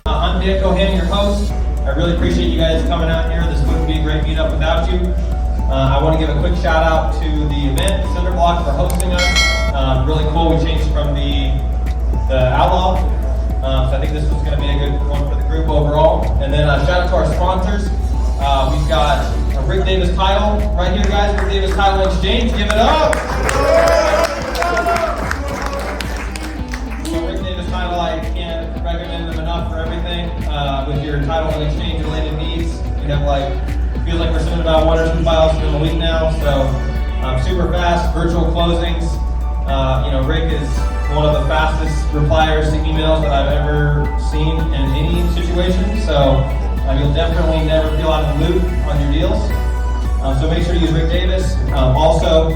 I'm Dan Cohan, your host. I really appreciate you guys coming out here. This wouldn't be a great meetup without you. I want to give a quick shout out to the event, Cinderblock, for hosting us. Really cool. We changed from the Outlaw. So I think this was going to be a good one for the group overall. And then shout out to our sponsors. We've got a Rick Davis title right here, guys. Rick Davis Title Exchange. Give it up. So Rick Davis title, I can't recommend them enough for everything. With your title and exchange related needs, you have feels like we're sending about 1 or 2 files in a week now. So super fast virtual closings. Rick is one of the fastest repliers to emails that I've ever seen in any situation. So you'll definitely never feel out of the loop on your deals. So make sure to use Rick Davis. Also,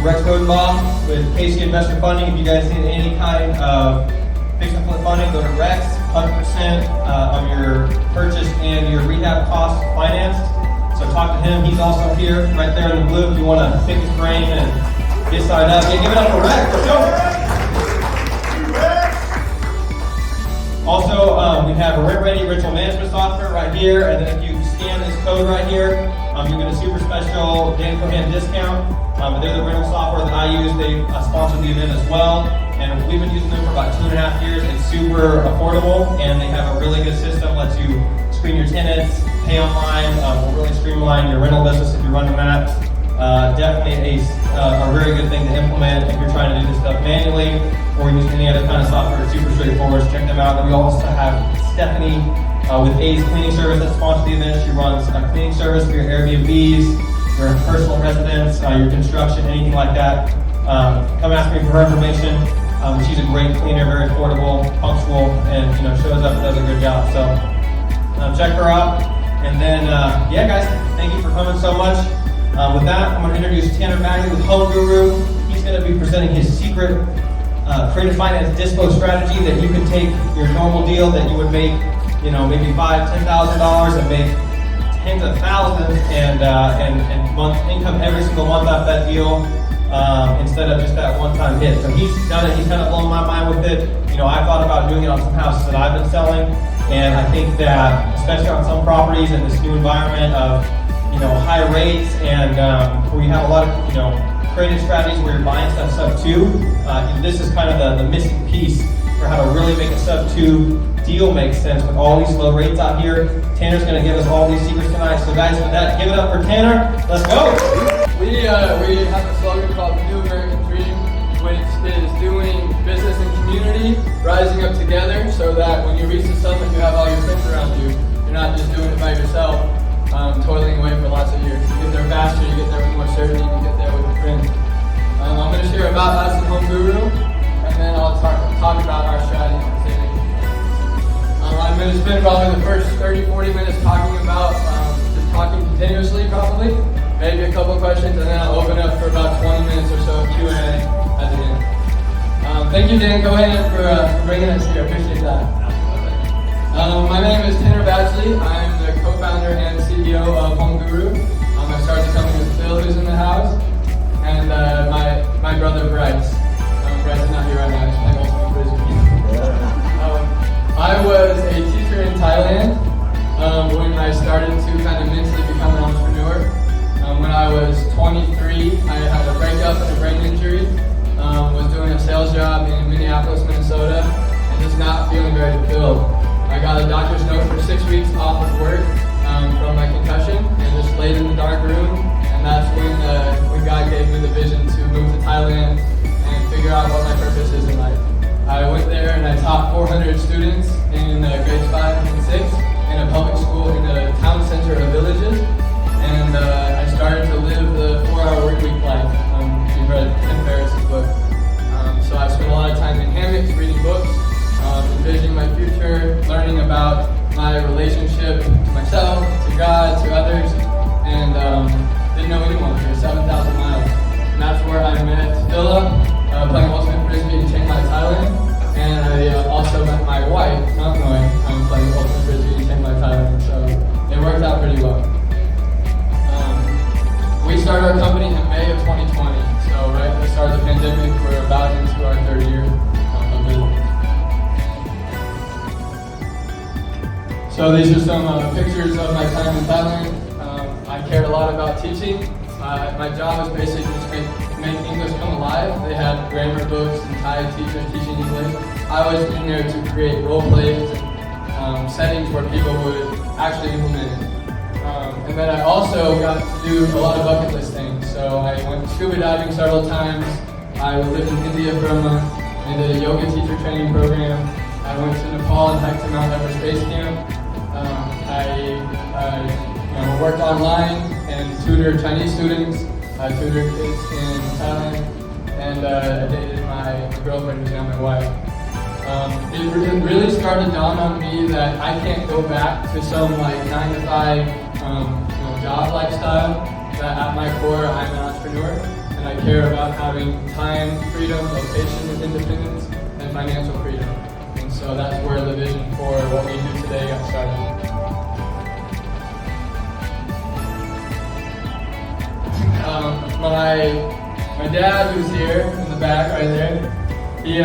Rex Rodenbaugh with KC Investor Funding. If you guys need any kind of fix and flip funding, go to Rex. 100% of your purchase and your rehab costs financed. So talk to him. He's also here, right there in the blue. If you want to pick his brain and get signed up, give it up for Rex. Let's go. Also, we have a rent-ready ritual management software right here, and then if you scan this code right here, you get a super special Dan Cohan discount. They're the rental software that I use. They sponsored the event as well, and we've been using them for about 2.5 years. It's super affordable, and they have a really good system. Lets you screen your tenants, pay online. Will really streamline your rental business if you're running that. Definitely a very good thing to implement if you're trying to do this stuff manually or use any other kind of software. It's super straightforward. So check them out. And we also have Stephanie with A's Cleaning Service that sponsors the event. She runs a cleaning service for your Airbnbs, your personal residence, your construction, anything like that. Come ask me for her information. She's a great cleaner, very affordable, punctual, and shows up and does a good job. So check her out. And then, guys, thank you for coming so much. With that, I'm going to introduce Tanur with HomeGuru. He's going to be presenting his secret creative finance Dispo strategy that you can take your normal deal that you would make, maybe $5,000, $10,000 and make tens of thousands and month income every single month off that deal instead of just that one-time hit. So he's done it. He's kind of blown my mind with it. I thought about doing it on some houses that I've been selling, and I think that especially on some properties in this new environment of high rates and where you have a lot of creative strategies where you're buying stuff sub 2. This is kind of the missing piece for how to really make a sub 2 deal make sense with all these low rates out here. Tanur's going to give us all these secrets tonight. So guys, with that, give it up for Tanur. Let's go. We have a slogan called the New American Dream, which is doing business and community, rising up together, so that when you reach the summit, you have all your friends around you. You're not just doing it by yourself. Toiling away for lots of years. You get there faster, you get there with more certainty, you get there with your friends. I'm going to share about us at HomeGuru, and then I'll talk about our strategy for saving. I'm going to spend probably the first 30-40 minutes talking about, just talking continuously probably, maybe a couple questions, and then I'll open up for about 20 minutes or so of Q&A at the end. Thank you, Dan Cohan, for bringing us here. I appreciate that. My name is Tanur Badgley. I'm the co-founder and CEO of HomeGuru. I started the company with Phil, who's in the house, and my brother Bryce. Bryce is not here right now. He's playing ultimate frisbee. I was a teacher in Thailand when I started to kind of mentally become an entrepreneur. When I was 23, I had a breakup and a brain injury. Was doing a sales job in Minneapolis, Minnesota, and just not feeling very fulfilled. I got a doctor's note for 6 weeks off of work from my concussion and just laid in the dark room. And that's when God gave me the vision to move to Thailand and figure out what my purpose is in life. I went there and I taught 400 students in grades 5 and 6 in a public school in the town center of villages. And I started to live the 4-hour work week life. You've read Tim Ferriss's book. So I spent a lot of time in hammocks, reading books, envisioning my future, learning about my relationship to myself, to God, to others, and didn't know anyone for 7,000 miles. And that's where I met Philip, playing ultimate frisbee in Chiang Mai, Thailand, and I also met my wife, not knowing I'm playing ultimate frisbee in Chiang Mai, Thailand. So it worked out pretty well. We started our company in May of 2020, so right at the start of the pandemic, we're about into our 3rd year of business. So these are some pictures of my time in Thailand. I care a lot about teaching. My job is basically just make English come alive. They had grammar books and Thai teachers teaching English. I was in there to create role plays and settings where people would actually implement it. And then I also got to do a lot of bucket list things. So I went scuba diving several times. I lived in India for a month and did a yoga teacher training program. I went to Nepal and hiked to Mount Everest Base Camp. I worked online and tutored Chinese students. I tutored kids in Thailand, and I dated my girlfriend, who's now my wife. It really started to dawn on me that I can't go back to some like 9-to-5 job lifestyle. That at my core, I'm an entrepreneur, and I care about having time, freedom, location with independence, and financial freedom. And so that's where the vision for what we do today got started. My dad, who's here in the back right there, he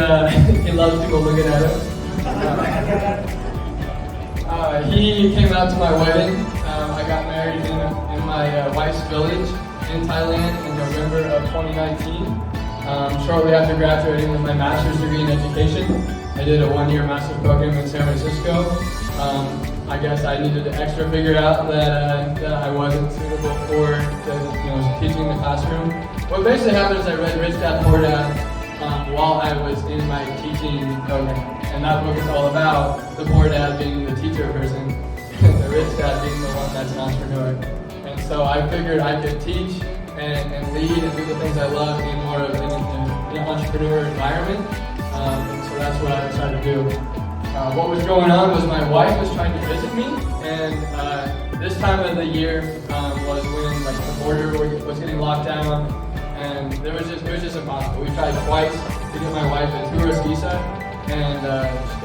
loves people looking at him. He came out to my wedding. I got married in my wife's village in Thailand in November of 2019. Shortly after graduating with my master's degree in education, I did a one-year master's program in San Francisco. I guess I needed to extra figure out that I wasn't suitable for teaching in the classroom. What basically happened is I read Rich Dad Poor Dad while I was in my teaching program. And that book is all about the poor dad being the teacher person, and the rich dad being the one that's an entrepreneur. And so I figured I could teach and lead and do the things I love in more of an entrepreneur environment. And so that's what I decided to do. What was going on was my wife was trying to visit me, and this time of the year was when the border was getting locked down, and it was just impossible. We tried twice to get my wife a tourist visa, and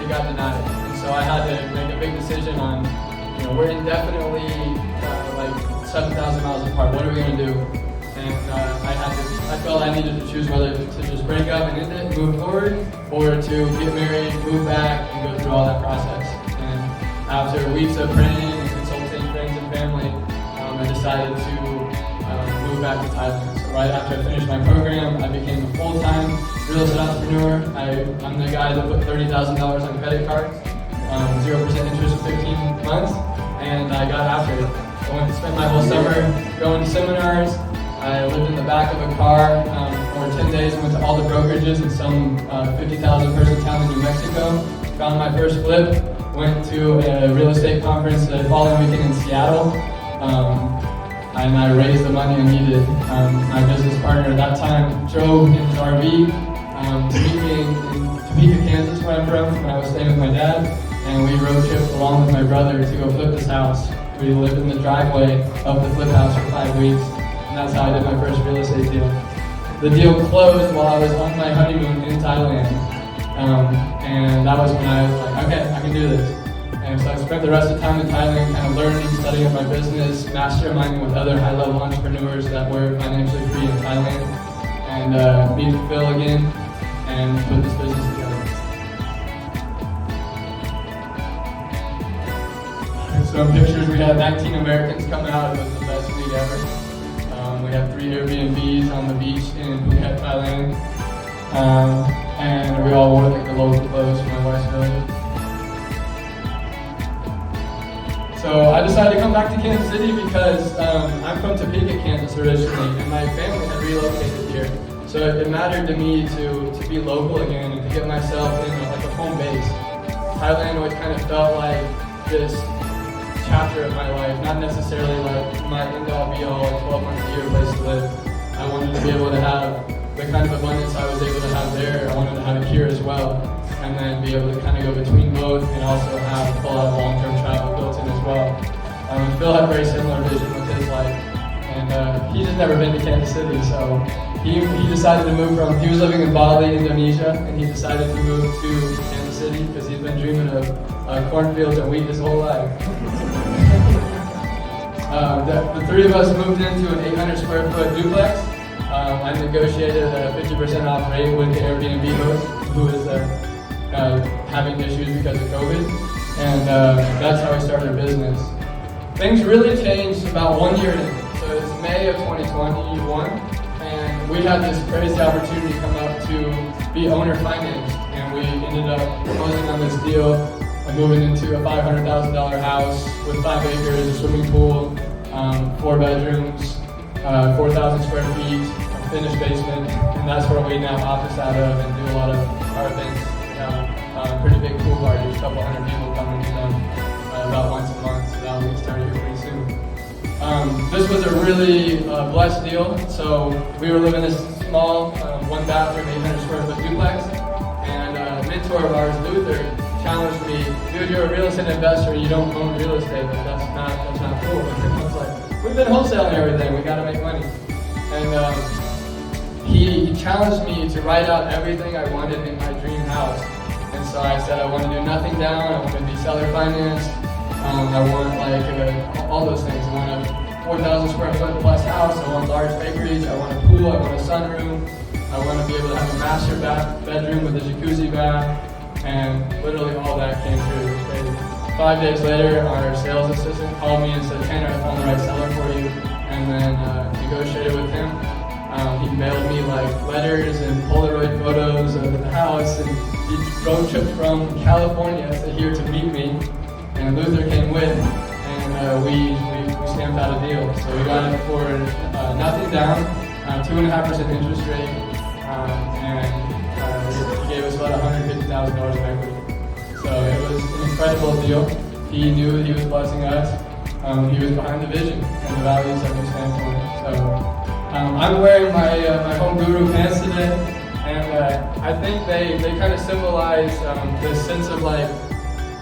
it got denied. And so I had to make a big decision on, we're indefinitely 7,000 miles apart. What are we going to do? And I felt I needed to choose whether to just break up and end it, move forward, or to get married, move back, and go through all that process. And after weeks of praying and consulting friends and family, I decided to move back to Thailand. So right after I finished my program, I became a full-time real estate entrepreneur. I'm the guy that put $30,000 on credit cards, 0% interest for 15 months, and I got after it. I went to spend my whole summer going to seminars. I lived in the back of a car for 10 days, went to all the brokerages in some 50,000 person town in New Mexico, found my first flip, went to a real estate conference the following weekend in Seattle, and I raised the money I needed. My business partner at that time drove in his RV to meet me in Topeka, Kansas, where I'm from, when I was staying with my dad, and we road tripped along with my brother to go flip this house. We lived in the driveway of the flip house for 5 weeks. And that's how I did my first real estate deal. The deal closed while I was on my honeymoon in Thailand. And that was when I was like, okay, I can do this. And so I spent the rest of the time in Thailand kind of learning, studying up my business, masterminding with other high-level entrepreneurs that were financially free in Thailand, and meeting Phil again, and put this business together. Some pictures, we had 19 Americans coming out. It was the best week ever. We had 3 Airbnbs on the beach in Phuket, Thailand. And we all wore the local clothes from my wife's village. So I decided to come back to Kansas City because I'm from Topeka, Kansas originally, and my family had relocated here. So it mattered to me to be local again and to get myself in a home base. Thailand always kind of felt like this chapter of my life, not necessarily like my end-all be-all, 12 months a year place to live. I wanted to be able to have the kind of abundance I was able to have there. I wanted to have it here as well, and then be able to kind of go between both and also have a full lot of long-term travel built in as well. Phil had a very similar vision with his life, and he's just never been to Kansas City, so he decided to move from, he was living in Badgley, Indonesia, and he decided to move to Kansas City because he's been dreaming of cornfields and wheat his whole life. The 3 of us moved into an 800 square foot duplex. I negotiated a 50% off rate with the Airbnb host, who is having issues because of COVID. and that's how we started our business. Things really changed about 1 year in. So it's May of 2021, and we had this crazy opportunity come up to be owner financed, and we ended up closing on this deal, moving into a $500,000 house with 5 acres, a swimming pool, 4 bedrooms, 4,000 square feet, a finished basement, and that's where we now office out of and do a lot of our events. Pretty big pool parties, a couple hundred people coming to them about once a month, so that'll get started here pretty soon. This was a really blessed deal. So we were living in this small 1 bathroom, 800 square foot duplex, and a mentor of ours, Luther, challenged me, dude, you're a real estate investor, you don't own real estate, but that's not cool. And I was like, we've been wholesaling everything, we gotta make money. And he challenged me to write out everything I wanted in my dream house. And so I said I want to do nothing down, I want to be seller financed, I want like all those things. I want a 4,000 square foot plus house, I want large acreage, I want a pool, I want a sunroom, I want to be able to have a master bedroom with a jacuzzi bath, and literally all that came true. It was crazy. 5 days later, our sales assistant called me and said, Tanur, I found the right seller for you, and then negotiated with him. He mailed me like letters and Polaroid photos of the house, and he road tripped from California to here to meet me, and Luther came with, and we stamped out a deal. So we got it for nothing down, 2.5% interest rate, and he gave us about $150,000 of equity. So it was an incredible deal. He knew he was blessing us. He was behind the vision and the values that we stand for. So I'm wearing my HomeGuru pants today, and I think they kind of symbolize this sense of like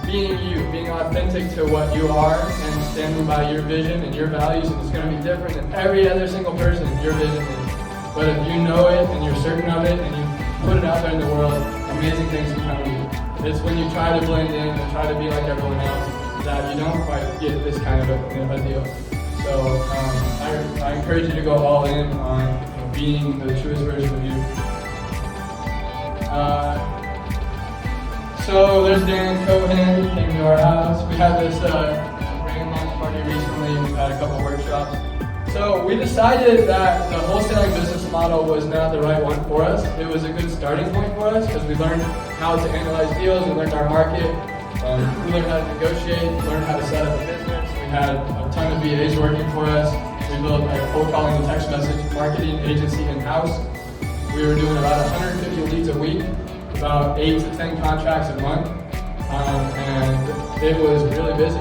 being you, being authentic to what you are, and standing by your vision and your values, and it's going to be different than every other single person your vision is. But if you know it and you're certain of it and you put it out there in the world, amazing things can come to you. It's when you try to blend in and try to be like everyone else that you don't quite get this kind of a deal. So I encourage you to go all in on being the truest version of you. So there's Dan Cohen, he came to our house. We had this grand launch party recently. We've had a couple workshops. So we decided that the wholesaling business model was not the right one for us. It was a good starting point for us because we learned how to analyze deals, we learned our market, we learned how to negotiate, learned how to set up a business. We had a ton of VAs working for us. We built a cold calling and text message marketing agency in-house. We were doing about 150 leads a week, about 8 to 10 contracts a month, and it was really busy.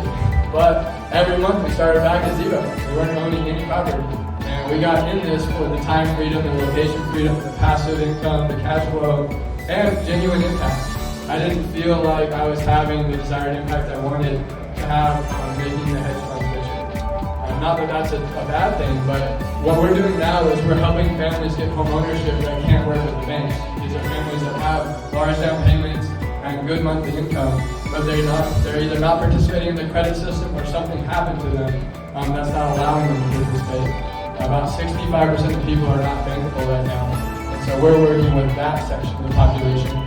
But every month we started back at zero. We weren't owning any property. And we got in this for the time freedom, the location freedom, the passive income, the cash flow, and genuine impact. I didn't feel like I was having the desired impact I wanted to have on making the hedge fund vision. Not that that's a bad thing, but what we're doing now is we're helping families get home ownership that can't work with the banks. These are families that have large down payments and good monthly income, but they're either not participating in the credit system or something happened to them that's not allowing them to participate. About 65% of people are not bankable right now, and so we're working with that section of the population.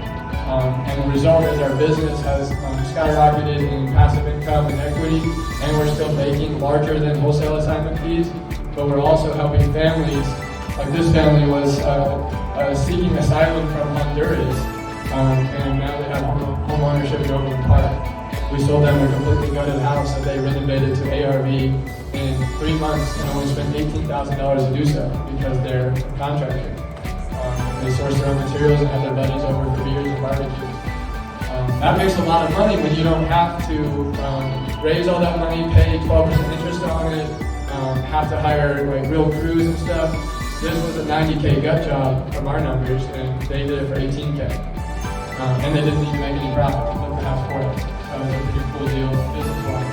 And the result is our business has skyrocketed in passive income and equity, and we're still making larger than wholesale assignment fees, but we're also helping families. Like this family was seeking asylum from Honduras, and now they have home ownership in Overland Park. We sold them a completely gutted house that they renovated to ARV in 3 months and only spent $18,000 to do so because they're a contractor. They source their own materials and have their buddies over for beers and barbecues. That makes a lot of money when you don't have to raise all that money, pay 12% interest on it, have to hire like real crews and stuff. This was a 90K gut job from our numbers, and they did it for 18K. And they didn't need to make any profit to flip the house for us. So it was a pretty cool deal business-wise.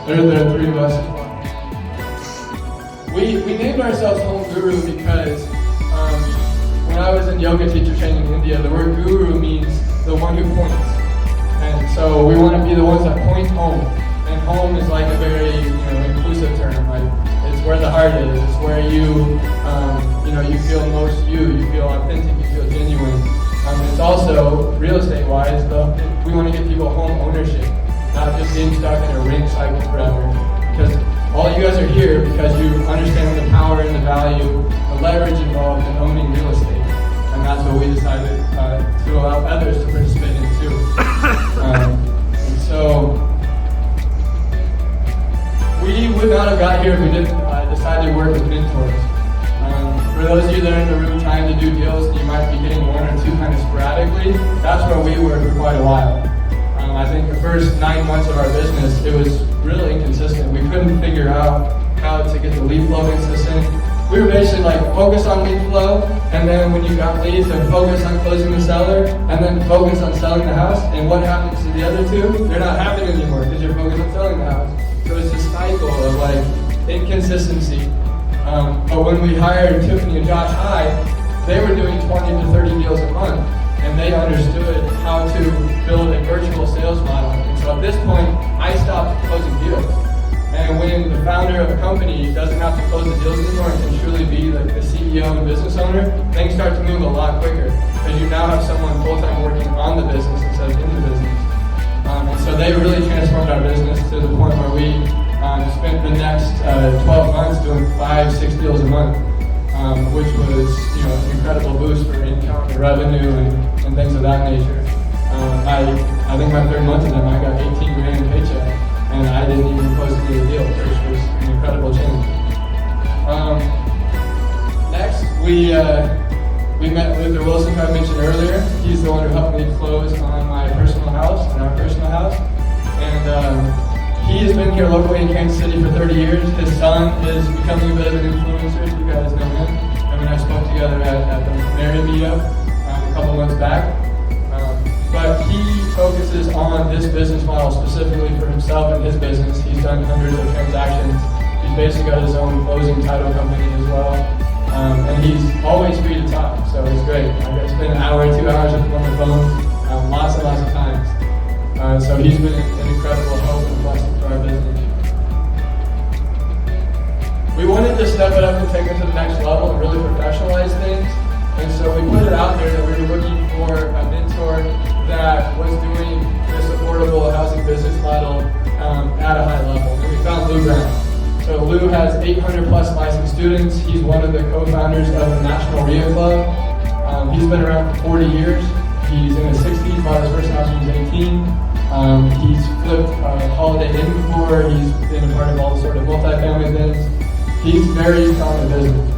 There are 3 of us as well. We named ourselves HomeGuru because when I was in yoga teacher training in India, the word guru means the one who points. And so we want to be the ones that point home. And home is like a very inclusive term. Like it's where the heart is. It's where you feel most you feel authentic, you feel genuine. And it's also, real estate-wise, we want to get people home ownership, not just getting stuck in a rent cycle forever. Because all you guys are here because you understand the power and the value, the leverage involved in owning real estate. And that's what we decided to allow others to participate in too. And so, we would not have got here if we didn't decide to work with mentors. For those of you that are in the room trying to do deals, you might be getting one or two kind of sporadically. That's where we were for quite a while. I think the first 9 months of our business, it was really inconsistent. We couldn't figure out how to get the lead flow consistent. We were basically like focus on lead flow, and then when you got leads, then focus on closing the seller, and then focus on selling the house. And what happens to the other two? They're not happening anymore because you're focused on selling the house. So it's this cycle of like inconsistency. But when we hired Tiffany and Josh High, they were doing 20 to 30 deals a month, and they understood how to build a virtual sales model. And so at this point, I stopped closing deals. And when the founder of a company doesn't have to close the deals anymore and can truly be like the CEO and business owner, things start to move a lot quicker because you now have someone full-time working on the business instead of in the business. And so they really transformed our business to the point where we spent the next 12 months doing 5-6 deals a month, which was an incredible boost for income and revenue and things of that nature. I think my third month of them, I got 18 grand paycheck, and I didn't even close any of the deals, which was an incredible change. Next, we met with Wilson, who I mentioned earlier. He's the one who helped me close on my personal house, and our personal house. And he has been here locally in Kansas City for 30 years. His son is becoming a bit of an influencer. You guys know him. I mean, I spoke together at the Mary meetup a couple months back. But he focuses on this business model specifically for himself and his business. He's done hundreds of transactions. He's basically got his own closing title company as well. And he's always free to talk, so it's great. I spent an hour, 2 hours with him on the phone, lots and lots of times. So he's been an incredible help and blessing to our business. We wanted to step it up and take it to the next level and really professionalize things. And so we put it out there that we were looking for a mentor that was doing this affordable housing business model at a high level. And we found Lou Brown. So Lou has 800 plus licensed students. He's one of the co-founders of the National RIA Club. He's been around for 40 years. He's in his 60s, bought his first house when he was 18. He's flipped Holiday Inn before. He's been a part of all sort of multifamily things. He's very strong in business.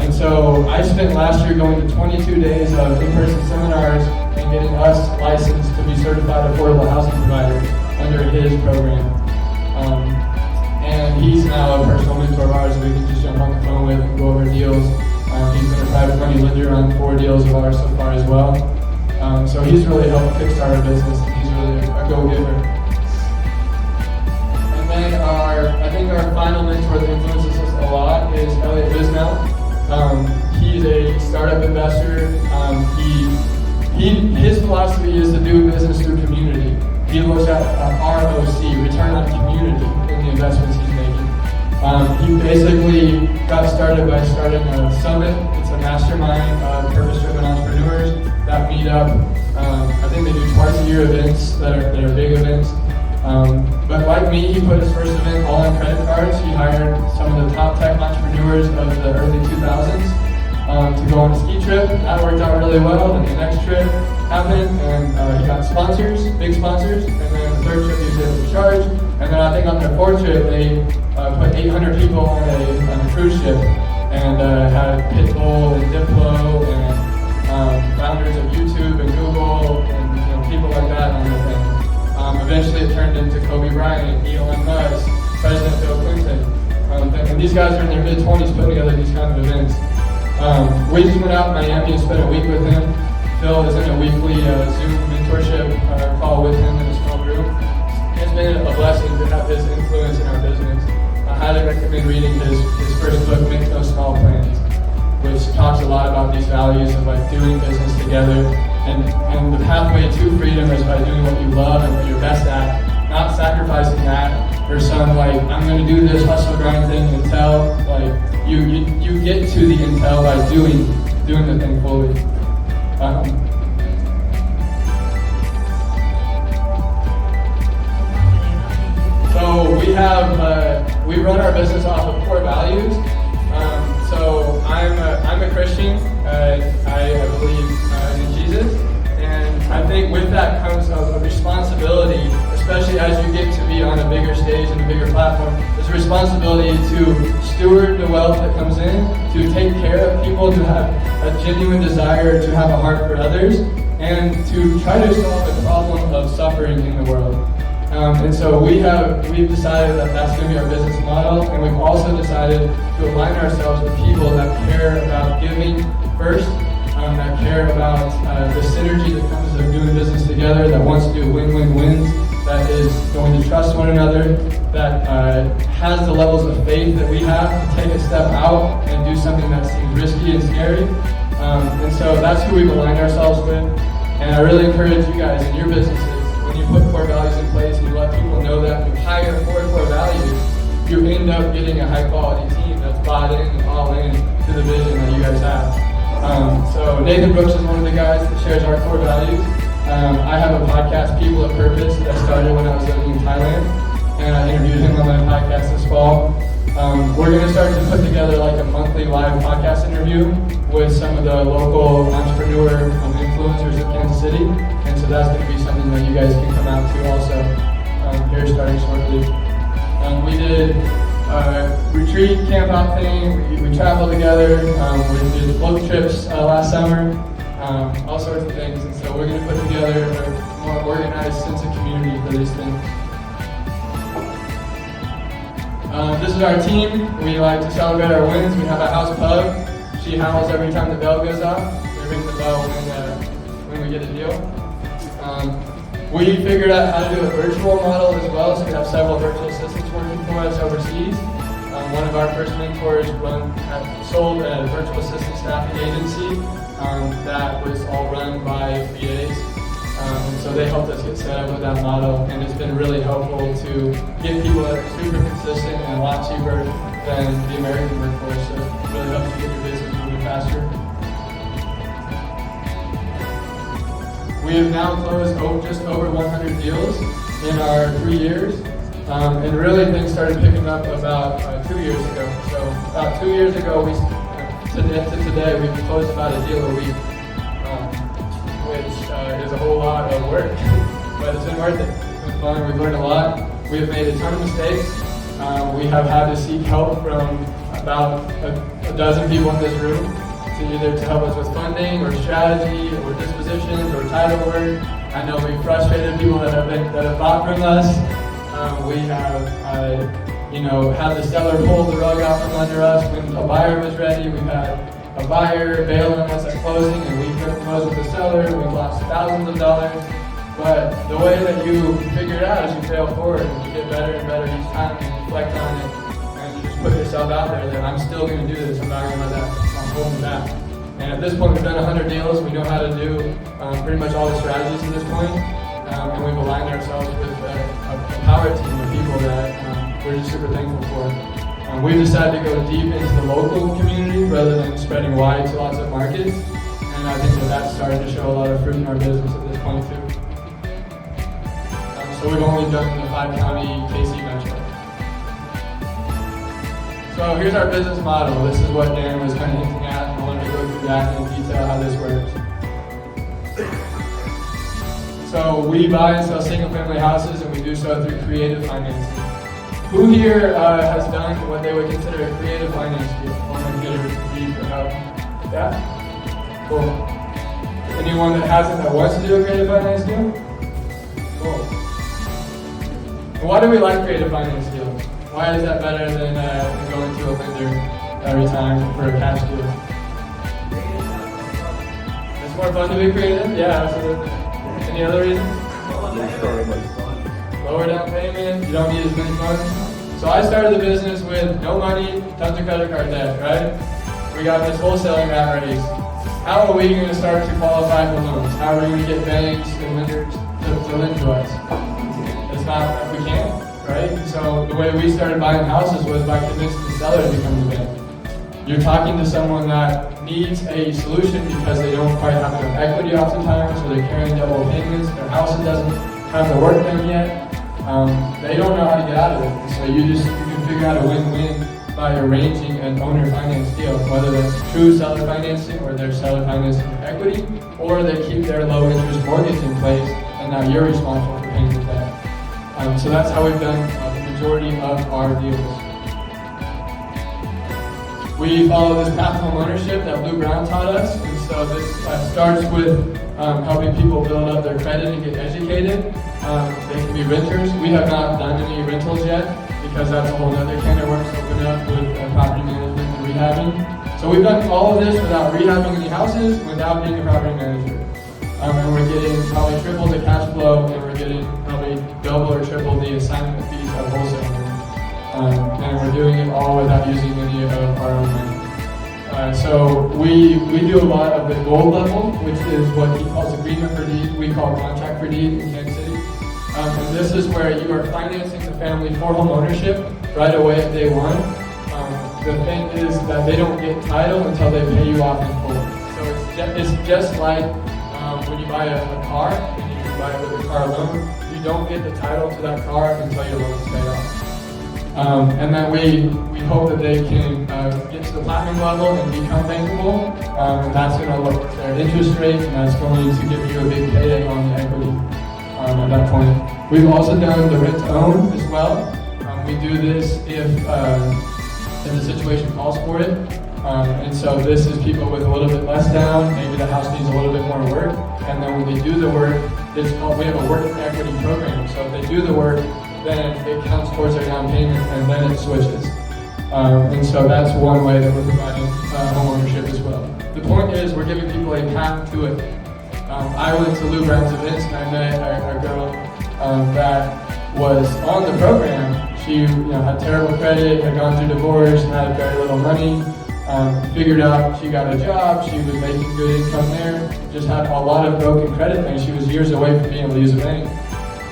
And so I spent last year going to 22 days of in-person seminars and getting us licensed to be certified affordable housing provider under his program. And he's now a personal mentor of ours that we can just jump on the phone with and go over deals. He's been a private money lender on 4 deals of ours so far as well. So he's really helped kickstart our business, and he's really a go-giver. And then I think our final mentor that influences us a lot is Elliot Bisnell. He's a startup investor. His philosophy is to do business through community. He looks at ROC, return on community, in the investments he's making. He basically got started by starting a summit. It's a mastermind of purpose-driven entrepreneurs that meet up. I think they do twice a year events that are big events. But like me, he put his first event all on credit cards. He hired some of the top tech entrepreneurs of the early 2000s to go on a ski trip. That worked out really well. Then the next trip happened, and he got sponsors, big sponsors. And then the third trip, he was able to charge. And then I think on their 4th trip, they put 800 people on a cruise ship and had Pitbull and Dispo and founders of YouTube and Google and people like that on the thing. Eventually it turned into Kobe Bryant, Elon Musk, President Bill Clinton. And these guys are in their mid-20s putting together these kind of events. We just went out in Miami and spent a week with him. Phil is in a weekly Zoom mentorship call with him in a small group. It's been a blessing to have his influence in our business. I highly recommend reading his first book, Make No Small Plans, which talks a lot about these values of like doing business together. And the pathway to freedom is by doing what you love and what you're best at, not sacrificing that for some like, I'm going to do this hustle grind thing until like you get to the intel by doing the thing fully. responsibility, especially as you get to be on a bigger stage and a bigger platform. There's a responsibility to steward the wealth that comes in, to take care of people, to have a genuine desire to have a heart for others, and to try to solve the problem of suffering in the world. And so we've decided that that's going to be our business model, and we've also decided to align ourselves with people that care about giving first, that care about the synergy that comes of doing business together, that wants to do win-win-wins, that is going to trust one another, that has the levels of faith that we have to take a step out and do something that seems risky and scary. And so that's who we've aligned ourselves with. And I really encourage you guys in your businesses, when you put core values in place and you let people know that you hire for core values, you end up getting a high quality team that's bought in and all in to the vision that you guys have. So Nathan Brooks is one of the guys that shares our core values. I have a podcast, People of Purpose, that I started when I was living in Thailand, and I interviewed him on my podcast this fall. We're going to start to put together like a monthly live podcast interview with some of the local entrepreneur influencers in Kansas City, and so that's going to be something that you guys can come out to also here starting shortly. We did retreat camp out thing, we traveled together, we did book trips last summer, all sorts of things, and so we're going to put together a more organized sense of community for these things. This is our team. We like to celebrate our wins. We have a house pug. She howls every time the bell goes off. We ring the bell when we get a deal. We figured out how to do a virtual model as well, so we have several virtual assistants working for us overseas. One of our first mentors sold a virtual assistant staffing agency that was all run by VAs. And so they helped us get set up with that model, and it's been really helpful to get people that are super consistent and a lot cheaper than the American workforce. So it really helps you get your business moving faster. We have now closed just over 100 deals in our 3 years. And really things started picking up about 2 years ago. So about 2 years ago, to today, we've closed about a deal a week, which is a whole lot of work, but it's been worth it. It's been fun. We've learned a lot. We have made a ton of mistakes. We have had to seek help from about a dozen people in this room to help us with funding or strategy or dispositions or title work. I know we've frustrated people that have bought from us. We have, had the seller pull the rug out from under us when a buyer was ready. We've had a buyer bail on us at closing, and we couldn't close with the seller. We've lost thousands of dollars. But the way that you figure it out is you fail forward, and you get better and better each time, and you reflect on it, and you just put yourself out there that I'm still going to do this. I'm not going to let that hold me back. And at this point, we've done 100 deals. We know how to do pretty much all the strategies at this point. And we've aligned ourselves with a power team of people that we're just super thankful for. We've decided to go deep into the local community rather than spreading wide to lots of markets. And I think that's starting to show a lot of fruit in our business at this point too. So we've only done the 5-county KC metro. So here's our business model. This is what Dan was kind of hinting at. I wanted to go through that in detail how this works. So we buy and sell single-family houses, and we do so through creative financing. Who here has done what they would consider a creative finance deal? I want to get a read for help. Yeah? Cool. Anyone that hasn't that wants to do a creative finance deal? Cool. Why do we like creative finance deals? Why is that better than going to a lender every time for a cash deal? It's more fun to be creative? Yeah, absolutely. Any other reasons? Lower down payment, you don't need as many funds. So I started the business with no money, tons of credit card debt, right? We got this wholesaling rat race. How are we going to start to qualify for loans? How are we going to get banks and lenders to lend to us? It's not, we can't, right? So the way we started buying houses was by convincing the seller to become the bank. You're talking to someone that needs a solution because they don't quite have enough equity oftentimes, or they're carrying double payments, their house doesn't have the work done yet. They don't know how to get out of it. And so you can figure out a win-win by arranging an owner finance deal, whether that's true seller financing or they're seller financing with equity, or they keep their low interest mortgage in place and now you're responsible for paying the debt. So that's how we've done the majority of our deals. We follow this path of home ownership that Lou Brown taught us, and so this starts with helping people build up their credit and get educated. They can be renters. We have not done any rentals yet because that's a whole other can of worms to open up with property management and rehabbing. So we've done all of this without rehabbing any houses, without being a property manager. And we're getting probably triple the cash flow, and we're getting probably double or triple the assignment fees of wholesaling. And we're doing it all without using any of our own money. So we do a lot of the gold level, which is what he calls agreement for deed. We call contract for deed in Kansas City. And this is where you are financing the family for home ownership right away at day one. The thing is that they don't get title until they pay you off in full. So it's just like when you buy a car and you buy it with a car loan, you don't get the title to that car until your loan is paid off. And then we hope that they can get to the platinum level and become bankable, and that's going to lower their interest rate, and that's going to give you a big payday on the equity at that point. We've also done the rent-to-own as well. We do this if the situation calls for it. And so this is people with a little bit less down, maybe the house needs a little bit more work, and then when they do the work, we have a work for equity program. So if they do the work, then it counts towards their down payment, and then it switches. And so that's one way that we're providing home ownership as well. The point is, we're giving people a path to it. I went to Lou Brown's events, and I met a girl that was on the program. She had terrible credit, had gone through divorce, had very little money, figured out she got a job, she was making good income there, just had a lot of broken credit, and she was years away from being able to use a bank.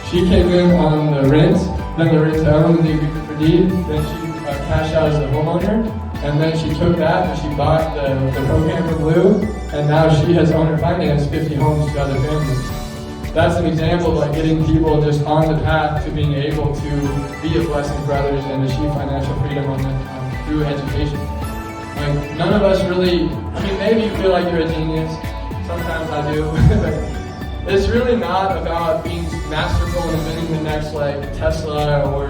She came in on the rent, then the rent-to-own, and the agreement for deed, then she cashed out as the homeowner, and then she took that and she bought the program from Lou, and now she has owner-financed 50 homes to other families. That's an example of like getting people just on the path to being able to be a blessing for others and achieve financial freedom through education. Like, none of us really, maybe you feel like you're a genius. Sometimes I do. It's really not about being masterful and inventing the next Tesla or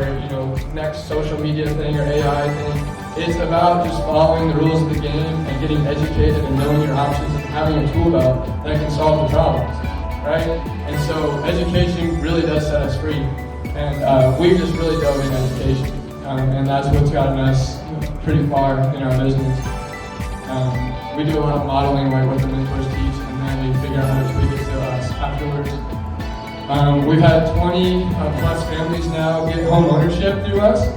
next social media thing or AI thing. It's about just following the rules of the game and getting educated and knowing your options and having a tool belt that can solve the problems, right? And so education really does set us free. And we've just really dove in education. And that's what's gotten us pretty far in our business. We do a lot of modeling, like what the mentors teach, and then we figure out how to tweak it to us afterwards. We've had 20 plus families now get home ownership through us.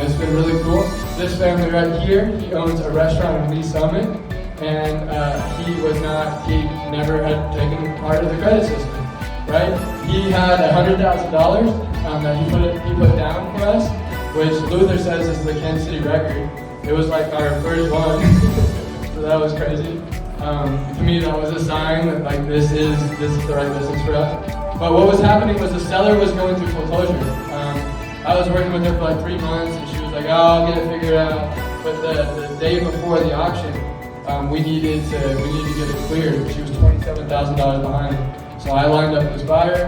It's been really cool. This family right here, he owns a restaurant in Lee Summit, and he never had taken part of the credit system, right? He had $100,000 that he put down for us, which Luther says is the Kansas City record. It was like our first one, so that was crazy. To me, that was a sign that like this is the right business for us. But what was happening was the seller was going through foreclosure. I was working with her for like 3 months, and she was like, "Oh, I'll get it figured out." But the day before the auction, we needed to get it cleared. She was $27,000 behind. So I lined up this buyer,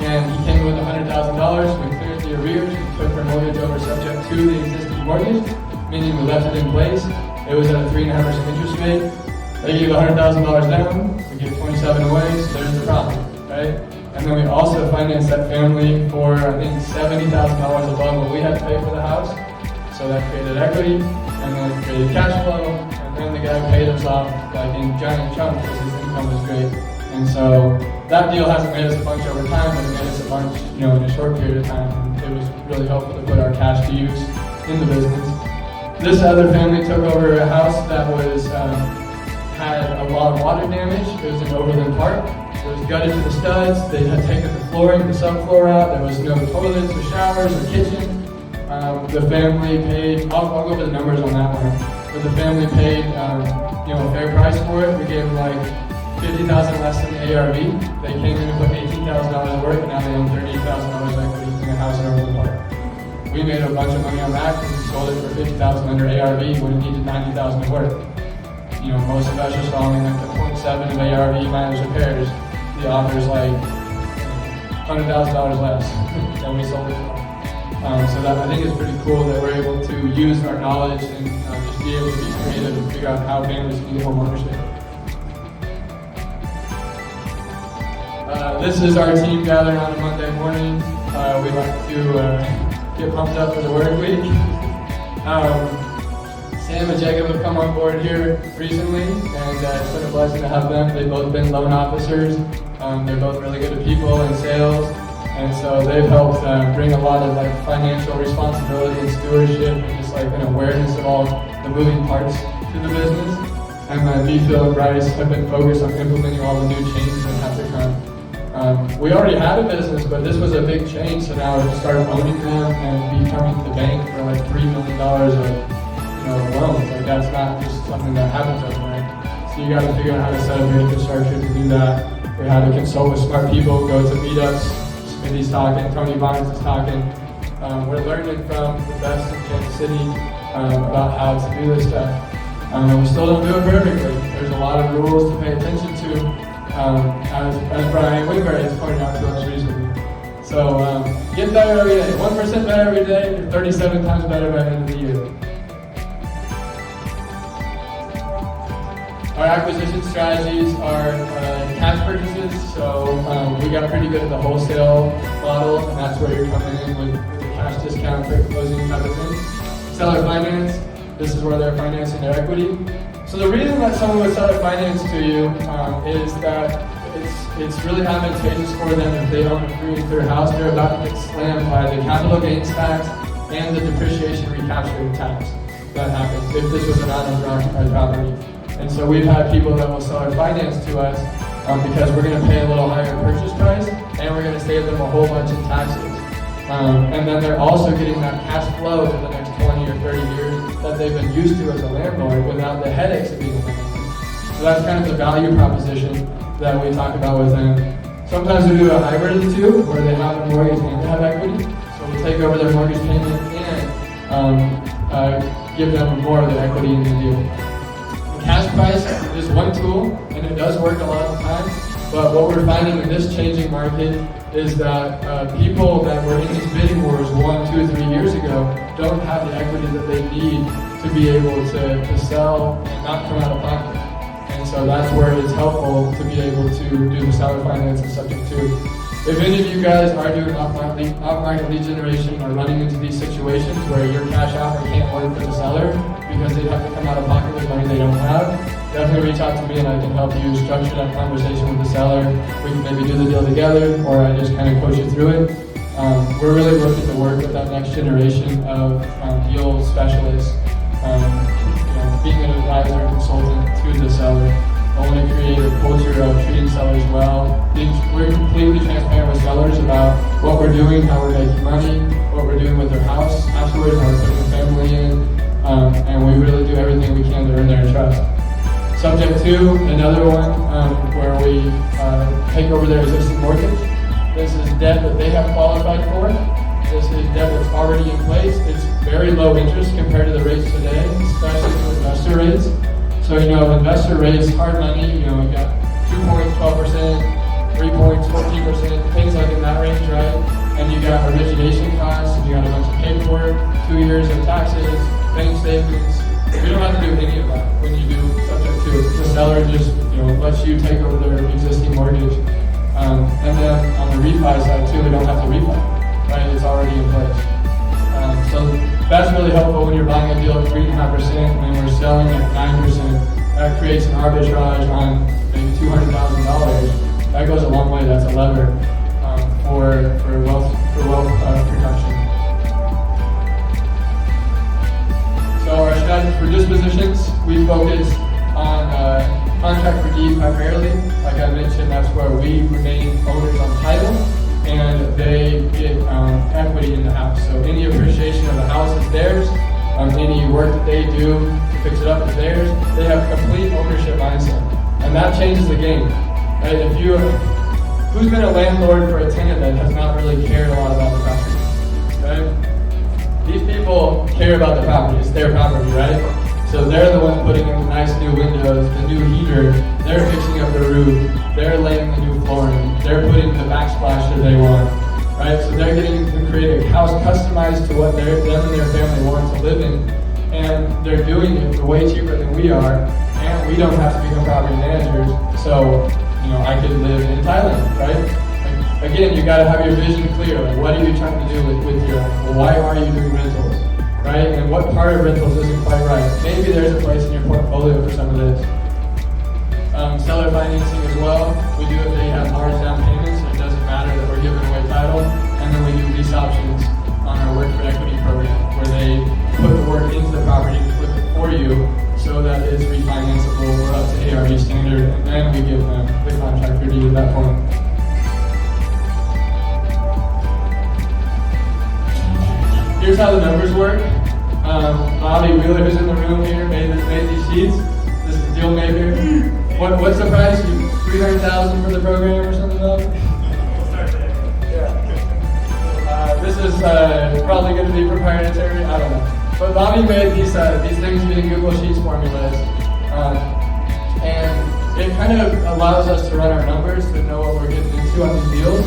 and he came in with $100,000. We cleared the arrears. We took her mortgage over subject to the existing mortgage, meaning we left it in place. It was at a 3.5% interest rate. They gave $100,000 down. We gave 27 away. So there's the profit, right? And then we also financed that family for, I think, $70,000 above what we had to pay for the house. So that created equity, and then created cash flow, and then the guy paid us off like in giant chunks because his income was great. And so that deal hasn't made us a bunch over time, but it made us a bunch, in a short period of time. And it was really helpful to put our cash to use in the business. This other family took over a house that was had a lot of water damage. It was in Overland Park. It was gutted to the studs. They had taken the flooring, the subfloor out. There was no toilets or showers or kitchen. The family paid, I'll go over the numbers on that one, but the family paid a fair price for it. We gave them like $50,000 less than the ARV. They came in and put $18,000 to work, and now they own $38,000 equity in a house in Overland Park. We made a bunch of money on that because we sold it for $50,000 under ARV when it needed $90,000 to work. Most investors following like the 0.7 of ARV minus repairs. The author's like $100,000 less than we sold it for. So that I think is pretty cool that we're able to use our knowledge and just be able to be creative and figure out how families can get home ownership. This is our team gathering on a Monday morning. We like to get pumped up for the work week. Sam and Jacob have come on board here recently, and it's been a blessing to have them. They've both been loan officers. They're both really good at people and sales, and so they've helped bring a lot of like financial responsibility and stewardship and just like an awareness of all the moving parts to the business. And Phil and Bryce have been focused on implementing all the new changes that have to come. We already had a business, but this was a big change, so now to start owning them and becoming the bank for like $3 million of loans. Like that's not just something that happens overnight. So you got to figure out how to set up your infrastructure to do that. We had to consult with smart people, go to meetups. Smitty's talking, Tony Barnes is talking. We're learning from the best in Kansas City about how to do this stuff. We still don't do it perfectly. There's a lot of rules to pay attention to, as Brian Whitberry has pointed out to us recently. So get better every day. 1% better every day, you're 37 times better by the end of the year. Our acquisition strategies are cash purchases, so we got pretty good at the wholesale model, and that's where you're coming in with the cash discount, quick closing type of thing. Seller finance, this is where they're financing their equity. So the reason that someone would seller finance to you is that it's really advantageous for them if they own a free and clear house. They're about to get slammed by the capital gains tax and the depreciation recapturing tax that happens if this was an owner-occupied property. And so we've had people that will seller finance to us because we're going to pay a little higher purchase price and we're going to save them a whole bunch in taxes. And then they're also getting that cash flow for the next 20 or 30 years that they've been used to as a landlord without the headaches of being a landlord. So that's kind of the value proposition that we talk about with them. Sometimes we do a hybrid of the two where they have a mortgage and they have equity. So we take over their mortgage payment and give them more of the equity in the deal. Cash price is one tool, and it does work a lot of the time, but what we're finding in this changing market is that people that were in these bidding wars 1, 2, 3 years ago don't have the equity that they need to be able to sell and not come out of pocket. And so that's where it's helpful to be able to do the seller finance and subject to. If any of you guys are doing off-market lead generation or running into these situations where your cash offer can't work for the seller because they have to come out of pocket with money they don't have, definitely reach out to me and I can help you structure that conversation with the seller. We can maybe do the deal together, or I just kind of coach you through it. We're really looking to work with that next generation of deal specialists, being an advisor and consultant to the seller. I want to create a culture of treating sellers well. We're completely transparent with sellers about what we're doing, how we're making money, what we're doing with their house afterwards, how we're putting a family in, and we really do everything we can to earn their trust. Subject to, another one where we take over their existing mortgage. This is debt that they have qualified for. This is debt that's already in place. It's very low interest compared to the rates today, especially to investor rates. So, investor rates, hard money, you got 2.12%, 3.14%, things like in that range, right? And you got origination costs, and you got a bunch of paperwork, 2 years of taxes, bank statements. You don't have to do any of that when you do subject to. The seller just, lets you take over their existing mortgage. And then on the refi side too, we don't have to refi, right? It's already in place. So that's really helpful when you're buying a deal at 3.5% and we're selling at 9%. That creates an arbitrage on maybe $200,000. That goes a long way. That's a lever for wealth production. So our strategy for dispositions, we focus on contract for deed primarily. Like I mentioned, that's where we remain owners on title, and they get equity in the house. So any appreciation of the house is theirs. Any work that they do to fix it up is theirs. They have complete ownership mindset, and that changes the game. Right? Who's been a landlord for a tenant that has not really cared a lot about the property? Right? These people care about the property. It's their property, right? So they're the ones putting in the nice new windows, the new heater. They're fixing up the roof. They're laying the new flooring. They're putting the backsplash that they want. right? So they're getting to create a house customized to what them and their family want to live in, and they're doing it for way cheaper than we are, and we don't have to become property managers. So, I could live in Thailand, right? Like, again, you got to have your vision clear. Like, what are you trying to do with your? Well, why are you doing rentals, right? And what part of rentals isn't quite right? Maybe there's a place in your portfolio for some of this. Seller financing as well. We do if they have large down payments. It doesn't matter that we're giving away title. And then we do lease options on our work for equity program, where they put the work into the property and flip it for you so that it's refinanceable or up to ARV standard, and then we give them the contractor deed at that point. Here's how the numbers work. Bobby Wheeler, who's in the room here, made these sheets. This is the deal maker. What's the price? $300,000 for the program or something else? Yeah. This is probably going to be proprietary. I don't know. But Bobby made these things using Google Sheets formulas, and it kind of allows us to run our numbers to know what we're getting into on these deals.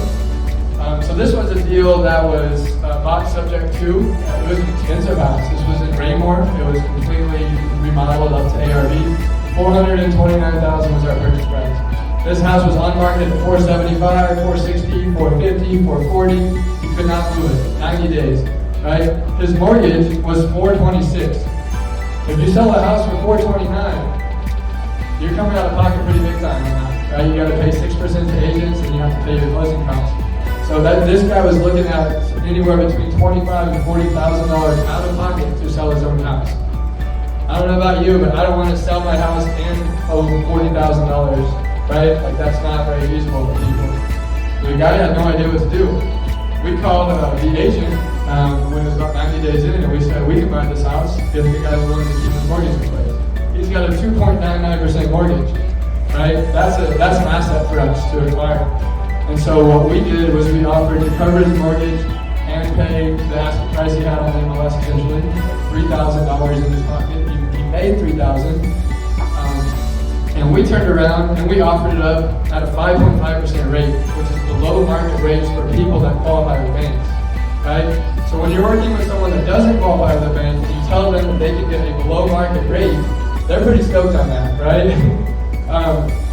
So this was a deal that was bought subject to. It was an expensive house. This was in Raymore. It was completely remodeled up to ARV. $429,000 was our purchase price. This house was on market at $475, $460, $450, $440. He could not do it. 90 days. Right? His mortgage was $426. If you sell a house for $429, you're coming out of pocket pretty big time on that. Right? You got to pay 6% to agents, and you have to pay your closing costs. So this guy was looking at anywhere between $25,000 and $40,000 out of pocket to sell his own house. I don't know about you, but I don't want to sell my house and owe $40,000, right? Like, that's not very feasible for people. The guy had no idea what to do. We called the agent when it was about 90 days in, and we said, we can buy this house if the guy's willing to keep his mortgage in place. He's got a 2.99% mortgage, right? That's an asset for us to acquire. And so what we did was we offered to cover his mortgage and pay the asking price he had on the MLS, essentially, $3,000 in his pocket. He made $3,000, and we turned around and we offered it up at a 5.5% rate, which is below market rates for people that qualify with banks, right? So when you're working with someone that doesn't qualify with a bank, and you tell them that they can get a below market rate, they're pretty stoked on that, right?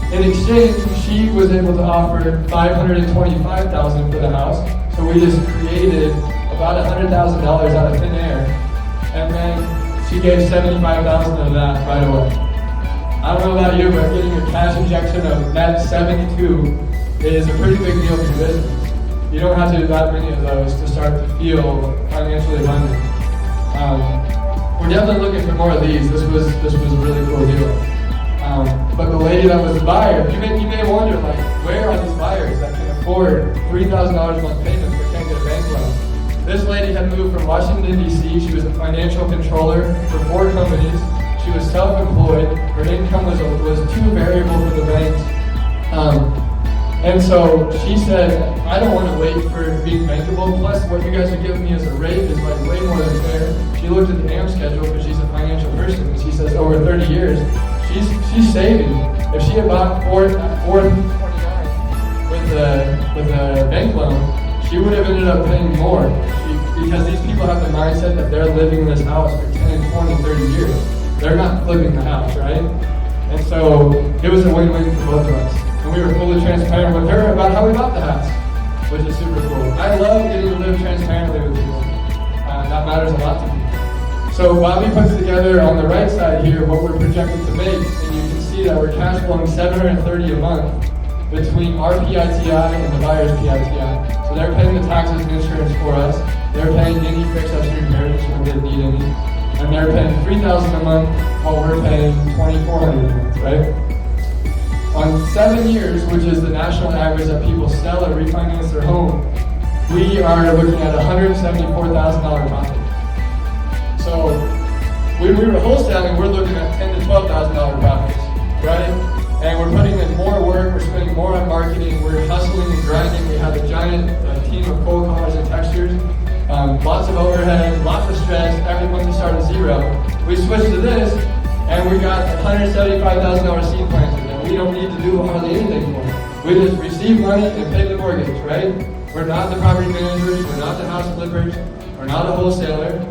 In exchange, she was able to offer $525,000 for the house. So we just created about $100,000 out of thin air, and then she gave $75,000 of that right away. I don't know about you, but getting a cash injection of net 72 is a pretty big deal for your business. You don't have to do that many of those to start to feel financially abundant. We're definitely looking for more of these. This was a really cool deal. But the lady that was the buyer, you may wonder, like, where are these buyers that can afford $3,000 a month payments but can't get a bank loan? This lady had moved from Washington, D.C. She was a financial controller for 4 companies. She was self-employed. Her income was too variable for the banks. And so she said, I don't want to wait for being bankable. Plus, what you guys are giving me as a rate is like way more than fair. She looked at the AM schedule because she's a financial person, and she says over 30 years, she's saving. If she had bought 429 with a bank loan, she would have ended up paying more. Because these people have the mindset that they're living in this house for 10, 20, 30 years. They're not flipping the house, right? And so it was a win-win for both of us. And we were fully transparent with her about how we bought the house, which is super cool. I love getting to live transparently with people. That matters a lot to me. So Bobby puts together on the right side here what we're projected to make, and you can see that we're cash flowing $730 a month between our PITI and the buyer's PITI. So they're paying the taxes and insurance for us. They're paying any fixed upstream heritage when they need any. And they're paying $3,000 a month while we're paying $2,400 a month, right? On 7 years, which is the national average that people sell or refinance their home, we are looking at $174,000 profit. So when we were wholesaling, we're looking at $10,000 to $12,000 profits, right? And we're putting in more work, we're spending more on marketing, we're hustling and grinding. We have a giant team of cold callers and textures, lots of overhead, lots of stress. Every month we start at zero. We switched to this, and we got $175,000 seed planted that we don't need to do hardly anything for. We just receive money and pay the mortgage, right? We're not the property managers, we're not the house flippers, we're not a wholesaler.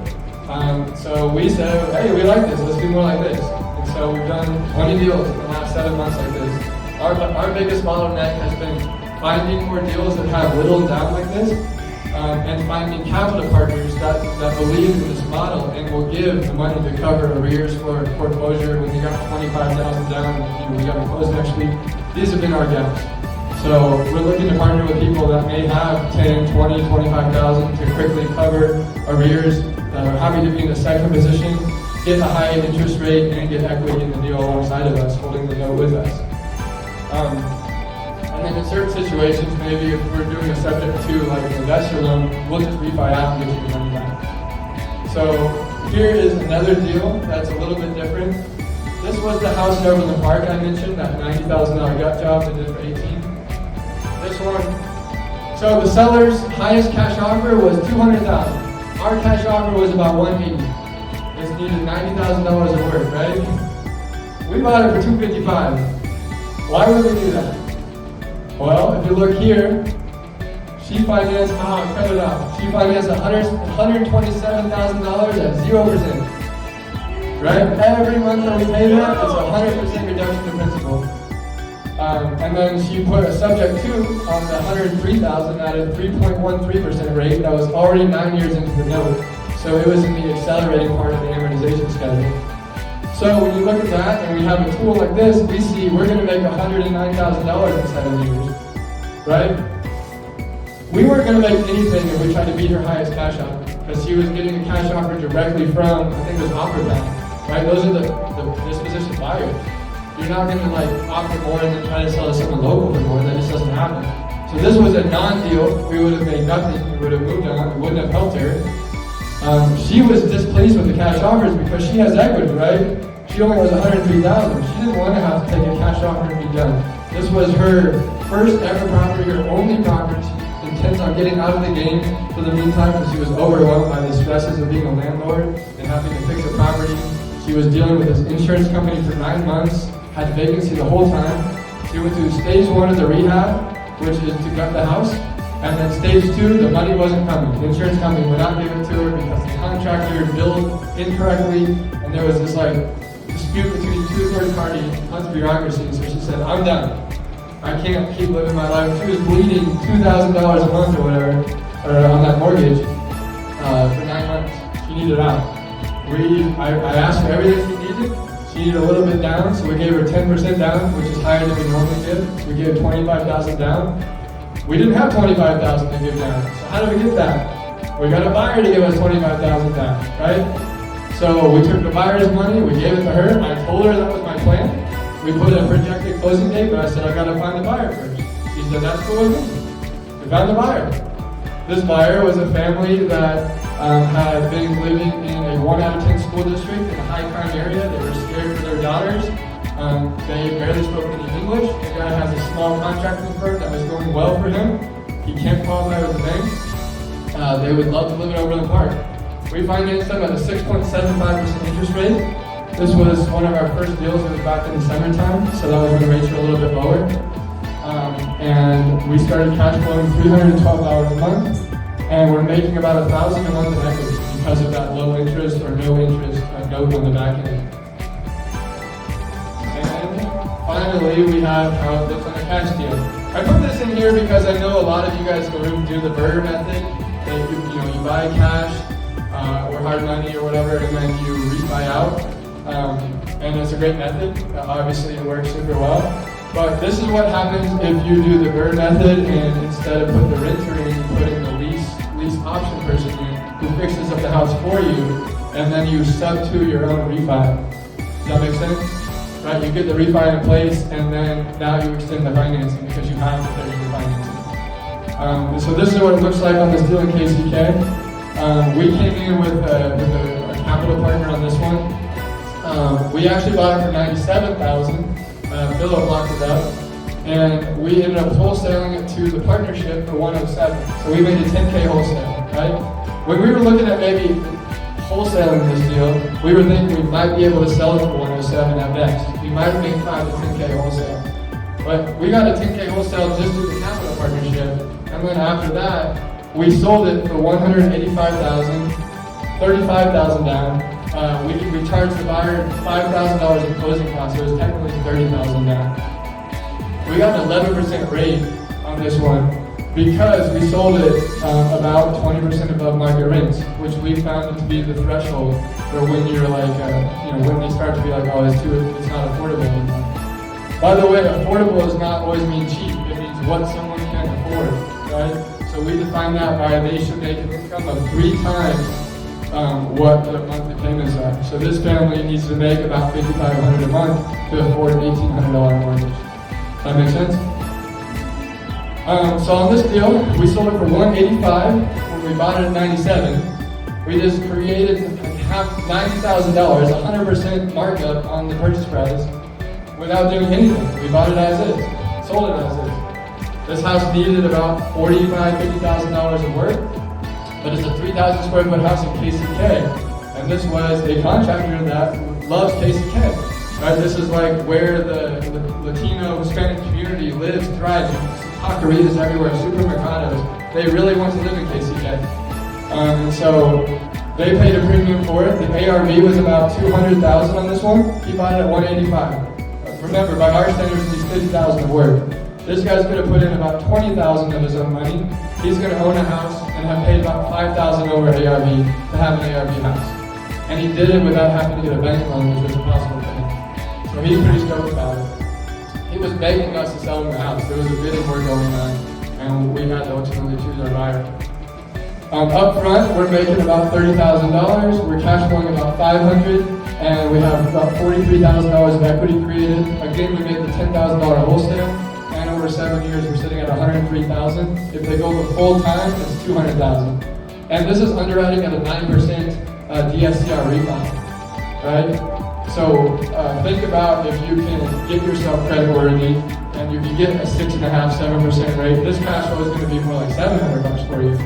So we said, hey, we like this, let's do more like this. And so we've done 20 deals in the last 7 months like this. Our biggest bottleneck has been finding more deals that have little down like this, and finding capital partners that believe in this model and will give the money to cover arrears for foreclosure. When you got 25,000 down, we got to close next week. These have been our gaps. So we're looking to partner with people that may have 10, 20, 25,000 to quickly cover arrears, that are happy to be in the second position, get a high interest rate, and get equity in the deal alongside of us, holding the note with us. And then in certain situations, maybe if we're doing a subject to like an investor loan, we'll just refi out and get you your money back. So here is another deal that's a little bit different. This was the house over in the park I mentioned, that $90,000 gut job that did for 18. This one, so the seller's highest cash offer was $200,000. Our cash offer was about $180,000. This needed $90,000 of work, right? We bought it for $255,000. Why would we do that? Well, if you look here, she financed, cut it out. She financed $127,000 at 0%. Right? Every month that we pay that, it's a 100% reduction in principal. And then she put a subject to on the $103,000 at a 3.13% rate that was already 9 years into the note. So it was in the accelerating part of the amortization schedule. So when you look at that and we have a tool like this, we see we're going to make $109,000 in 7 years, right? We weren't going to make anything if we tried to beat her highest cash offer, because she was getting a cash offer directly from, I think it was OfferBank, right? Those are the disposition buyers. You're not going to like offer more and then try to sell to someone local for more. That just doesn't happen. So this was a non-deal. We would have made nothing. We would have moved on. We wouldn't have helped her. She was displeased with the cash offers because she has equity, right? She only was $103,000. She didn't want to have to take a cash offer and be done. This was her first ever property, her only property. She intends on getting out of the game for the meantime because she was overwhelmed by the stresses of being a landlord and having to fix a property. She was dealing with this insurance company for 9 months, had vacancy the whole time. She went through stage 1 of the rehab, which is to gut the house. And then stage 2, the money wasn't coming. The insurance company would not give it to her because the contractor billed incorrectly, and there was this like dispute between 2 third parties, tons of bureaucracy. So she said, I'm done. I can't keep living my life. She was bleeding $2,000 a month or whatever, or on that mortgage for 9 months. She needed out. I asked for everything she needed. She needed a little bit down, so we gave her 10% down, which is higher than we normally give. We gave 25,000 down. We didn't have 25,000 to give down. So how did we get that? We got a buyer to give us 25,000 down, right? So we took the buyer's money, we gave it to her. I told her that was my plan. We put a projected closing date, but I said I gotta find the buyer first. She said that's cool with me. We found the buyer. This buyer was a family that had been living in a 1 out of 10 school district in a high crime area. They were scared for their daughters. They barely spoke any English. The guy has a small contracting firm that was going well for him. He can't qualify with the bank. They would love to live in Overland Park. We financed them at a 6.75% interest rate. This was one of our first deals. It was back in the summertime, so that was when rates were a little bit lower. And we started cash flowing $312 a month, and we're making about $1,000 a month in equity because of that low interest or no interest note on the back end. Finally, we have how it looks on a cash deal. I put this in here because I know a lot of you guys go do the burger method. That you buy cash or hard money or whatever, and then you refi out. And it's a great method. Obviously, it works super well. But this is what happens if you do the burger method, and instead of put the renter in, you put in the lease option person in, who fixes up the house for you, and then you sub to your own refi. Does that make sense? Right, you get the refi in place, and then now you extend the financing because you have the 30-year financing. So this is what it looks like on this deal in KCK. We came in with a capital partner on this one. We actually bought it for $97,000. Philip locked it up, and we ended up wholesaling it to the partnership for $107. So we made a $10K wholesale, right? When we were looking at maybe wholesaling this deal, we were thinking we might be able to sell it for $107 at best. We might have made 5 to 10K wholesale. But we got a 10K wholesale just through the capital partnership, And then after that, we sold it for $185,000, $35,000 down. We charged the buyer $5,000 in closing costs, so it was technically $30,000 down. We got an 11% rate on this one because we sold it about 20% above market rents, which we found to be the threshold for when you're like, when they start to be like, oh, it's not affordable anymore. By the way, affordable does not always mean cheap. It means what someone can afford, right? So we define that by they should make an income of 3 times what the monthly payments are. So this family needs to make about $5,500 a month to afford an $1,800 mortgage. That make sense? So on this deal, we sold it for $185,000 when we bought it at $97,000. We just created $90,000, 100% markup on the purchase price without doing anything. We bought it as is, sold it as is. This house needed about $45,000, $50,000 of work, but it's a 3,000 square foot house in KCK. And this was a contractor that loves KCK. Right? This is like where the Latino Hispanic community lives, thrives. Taquerias everywhere, supermercados. They really want to live in KCK. And so they paid a premium for it. The ARV was about $200,000 on this one. He bought it at $185,000. Remember, by our standards, it needs $50,000 of work. This guy's going to put in about $20,000 of his own money. He's going to own a house and have paid about $5,000 over ARV to have an ARV house. And he did it without having to get a bank loan, which was impossible for him. So he's pretty stoked about it. He was begging us to sell him the house. There was a bidding war going on, and we had to ultimately choose our buyer. Up front, we're making about $30,000. We're cash flowing about $500,000, and we have about $43,000 of equity created. Again, we made the $10,000 wholesale, and over 7 years, we're sitting at $103,000. If they go the full time, it's $200,000. And this is underwriting at a 9% DSCR refi, right? So think about if you can get yourself creditworthy and you can get a 6.5%, 7% rate. This cash flow is going to be more like $700 for you.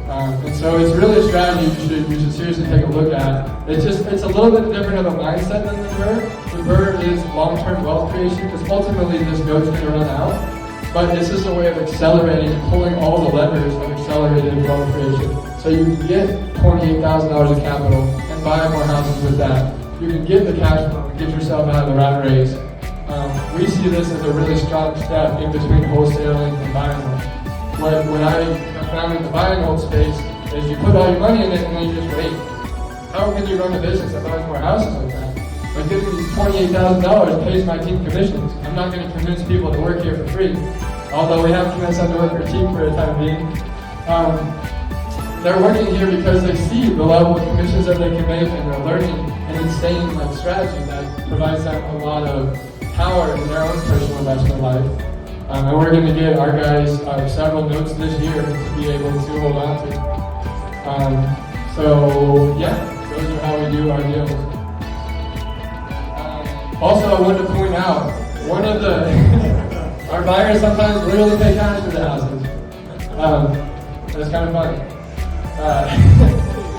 And so it's really a strategy you should seriously take a look at. It's a little bit different of a mindset than the BRRRR. The BRRRR is long-term wealth creation because ultimately this goat's going to run out. But this is a way of accelerating and pulling all the levers of accelerated wealth creation. So you can get $28,000 of capital and buy more houses with that. You can get the cash flow and get yourself out of the rat race. We see this as a really strong step in between wholesaling and buying and hold. What I have found in the buy and hold space is you put all your money in it and then you just wait. How can you run a business that buys more houses like that? Like giving me $28,000 pays my team commissions. I'm not going to convince people to work here for free. Although we have convinced them to work for a team for the time being. They're working here because they see the level of commissions that they can make and they're learning an insane strategy that provides them a lot of power in their own personal investment life. And we're going to get our guys several notes this year to be able to hold on to. So yeah, those are how we do our deals. Also, I wanted to point out, one of the, our buyers sometimes literally pay cash for the houses. That's kind of funny.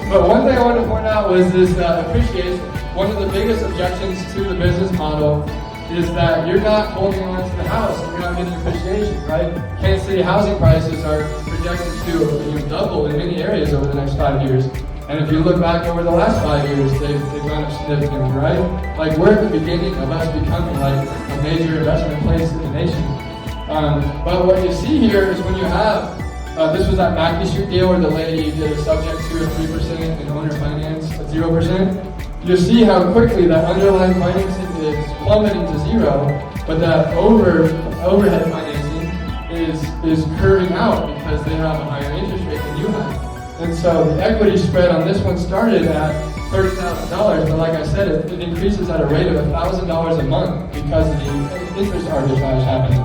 But one thing I wanted to point out was this appreciation. One of the biggest objections to the business model is that you're not holding on to the house and you're not getting appreciation, right? Kansas City housing prices are projected to double in many areas over the next 5 years. And if you look back over the last 5 years, they've gone up significantly, right? Like we're at the beginning of us becoming like a major investment place in the nation. But what you see here is when you have this was that Badgley Street deal where the lady did a subject to a 3% and owner finance at 0%. You'll see how quickly that underlying financing is plummeting to zero, but that overhead financing is curving out because they have a higher interest rate than you have. And so the equity spread on this one started at $30,000, but like I said, it increases at a rate of $1,000 a month because of the interest arbitrage happening.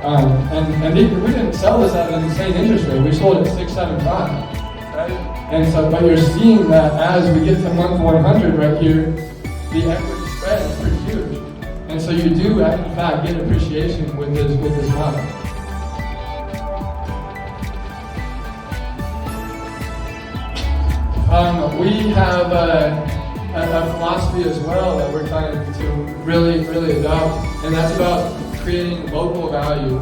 And we didn't sell this at an insane interest rate. We sold it at 6.75, right? And so, but you're seeing that as we get to month 100 right here, the equity spread is pretty huge. And so you do, in fact, get appreciation with this model. We have a philosophy as well that we're trying to really, really adopt, and that's about creating local value.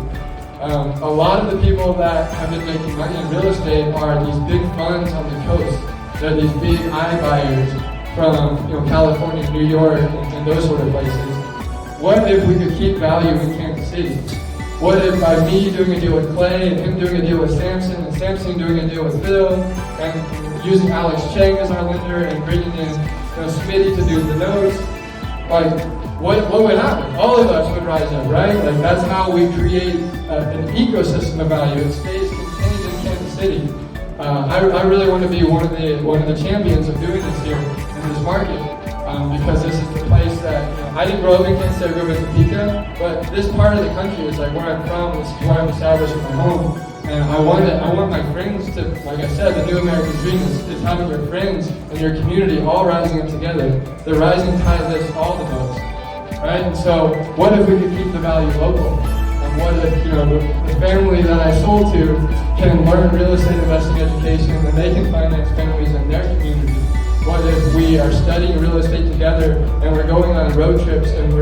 A lot of the people that have been making money in real estate are these big funds on the coast. They're these big iBuyers from California, New York, and those sort of places. What if we could keep value in Kansas City? What if by me doing a deal with Clay and him doing a deal with Samson and Samson doing a deal with Phil and using Alex Cheng as our lender and bringing in Smitty to do the notes, like what would happen? All of us would rise up, right? Like that's how we create an ecosystem of value. It stays contained in Kansas City. I really want to be one of the champions of doing this here in this market because this is the place that I didn't grow up in Kansas City. I grew up in Topeka, but this part of the country is like where I'm from. This is where I'm established in my home, and I want my friends to, like I said, the new American dream is having your friends and your community all rising up together. The rising tide lifts all the boats, right? And so, what if we could keep the value local? What if, the family that I sold to can learn real estate investing education and they can finance families in their community? What if we are studying real estate together and we're going on road trips and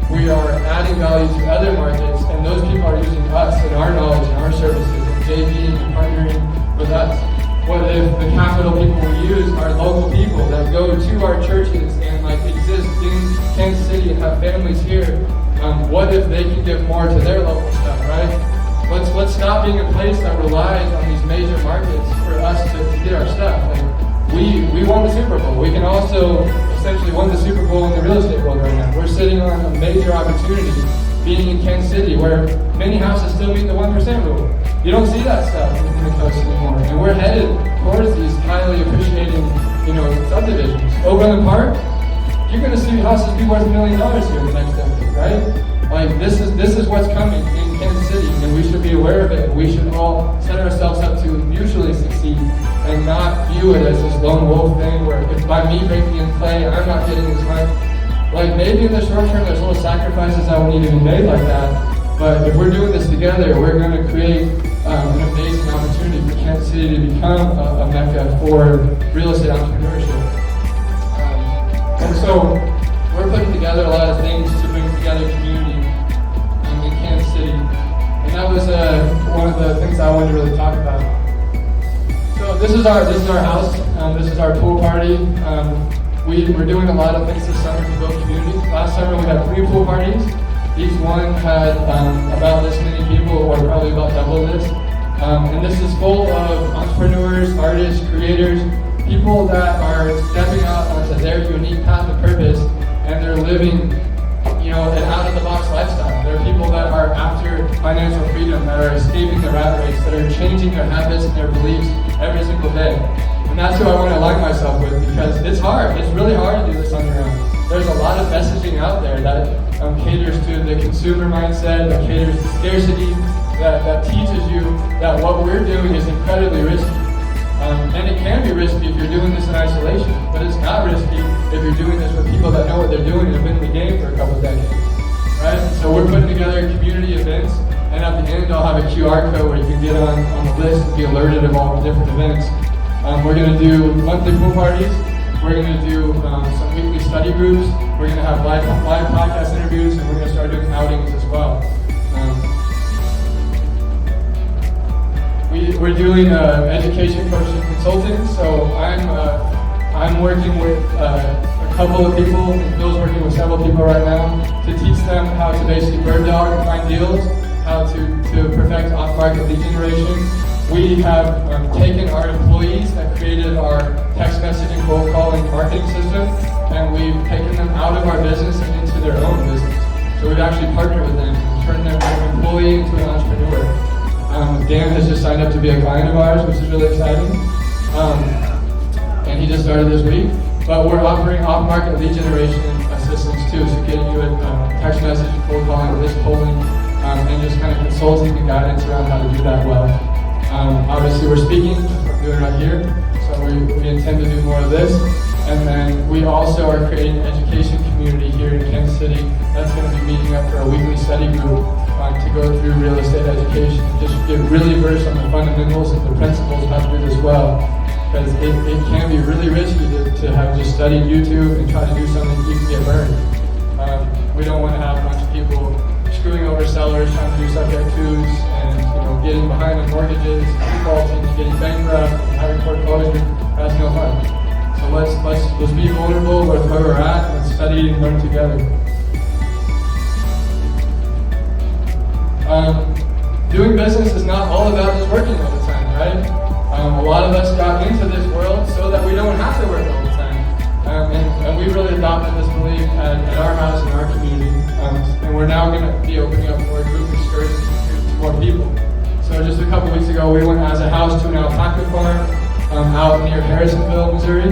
we are adding value to other markets and those people are using us and our knowledge and our services and JVing and partnering with us? What if the capital people we use are local people that go to our churches and exist in Kansas City and have families here? What if they can give more to their local stuff, right? Let's stop being a place that relies on these major markets for us to get our stuff. We won the Super Bowl. We can also essentially win the Super Bowl in the real estate world right now. We're sitting on a major opportunity being in Kansas City where many houses still meet the 1% rule. You don't see that stuff in the coast anymore. And we're headed towards these highly appreciating, subdivisions. Overland Park, you're going to see houses be worth $1 million here in the next decade, right? This is what's coming in Kansas City, and we should be aware of it. We should all set ourselves up to mutually succeed and not view it as this lone wolf thing where if by me breaking in Clay, I'm not getting as much. Maybe in the short term, there's little sacrifices that will need to be made like that. But if we're doing this together, we're going to create an amazing opportunity for Kansas City to become a mecca for real estate entrepreneurship. And so we're putting together a lot of things to bring together community in Kansas City. And that was one of the things I wanted to really talk about. So this is our house. This is our pool party. We're doing a lot of things this summer to build community. Last summer we had 3 pool parties. Each one had about this many people, or probably about double this. And this is full of entrepreneurs, artists, creators, people that are stepping out onto their unique path of purpose, and they're living, an out-of-the-box lifestyle. There are people that are after financial freedom, that are escaping the rat race, that are changing their habits and their beliefs every single day. And that's who I want to align myself with, because it's hard. It's really hard to do this on your own. There's a lot of messaging out there that caters to the consumer mindset, that caters to scarcity, that teaches you that what we're doing is incredibly risky. And it can be risky if you're doing this in isolation, but it's not risky if you're doing this with people that know what they're doing and have been in the game for a couple of decades, right? So we're putting together community events, and at the end I'll have a QR code where you can get on the list and be alerted of all the different events. We're going to do monthly pool parties. We're going to do some weekly study groups. We're going to have live podcast interviews, and we're going to start doing outings as well. We're doing education coaching consulting, so I'm working with a couple of people, and Phil's working with several people right now to teach them how to basically bird dog and find deals, how to perfect off-market lead generation. We have taken our employees that created our text messaging, cold calling, marketing system, and we've taken them out of our business and into their own business. So we've actually partnered with them and turned them from an employee into an entrepreneur. Dan has just signed up to be a client of ours, which is really exciting. And he just started this week. But we're offering off-market lead generation assistance too, so getting you a text message, cold calling, list polling, and just kind of consulting and guidance around how to do that well. Obviously we're speaking, we're doing right here, so we intend to do more of this. And then we also are creating an education community here in Kansas City that's going to be meeting up for a weekly study group to go through real estate education, just get really versed on the fundamentals and the principles of how to do this well. Because it can be really risky to have just studied YouTube and try to do something you can get burned. We don't want to have a bunch of people screwing over sellers, trying to do subject twos, and and getting behind on mortgages, defaulting, getting bankrupt, and having foreclosure. That's no fun. So let's be vulnerable with where we're at. Let's study and learn together. Doing business is not all about just working all the time, right? A lot of us got into this world so that we don't have to work all the time. And we really adopted this belief at our house and our community. And we're now going to be opening up more group excursions to more people. So just a couple weeks ago, we went as a house to an alpaca farm out near Harrisonville, Missouri.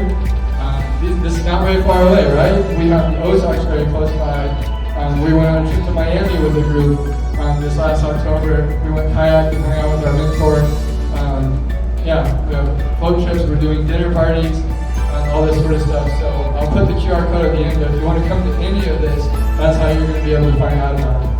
This is not very far away, right? We have the Ozarks very close by. We went on a trip to Miami with a group this last October. We went kayaking, hung out with our mentor. We have boat trips, we're doing dinner parties, all this sort of stuff. So I'll put the QR code at the end, but if you want to come to any of this, that's how you're going to be able to find out about it.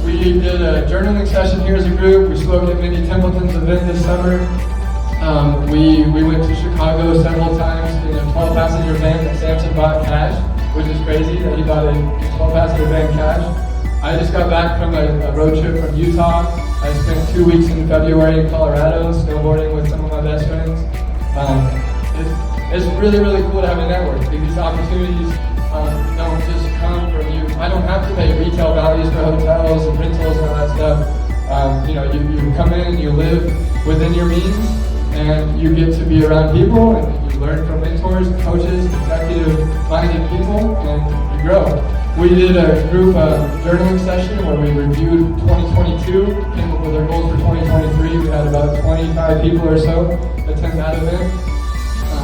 We did a journaling session here as a group. We spoke at Mindy Templeton's event this summer. We went to Chicago several times in a 12-passenger van that Samson bought cash, which is crazy that he bought a 12-passenger van cash. I just got back from a road trip from Utah. I spent 2 weeks in February in Colorado snowboarding with some of my best friends. It's really, really cool to have a network. These opportunities don't just come from you. I don't have to pay retail values for hotels and rentals and all that stuff. You come in and you live within your means, and you get to be around people, and you learn from mentors, coaches, executive-minded people, and you grow. We did a group journaling session where we reviewed 2022, came up with our goals for 2023. We had about 25 people or so attend that event.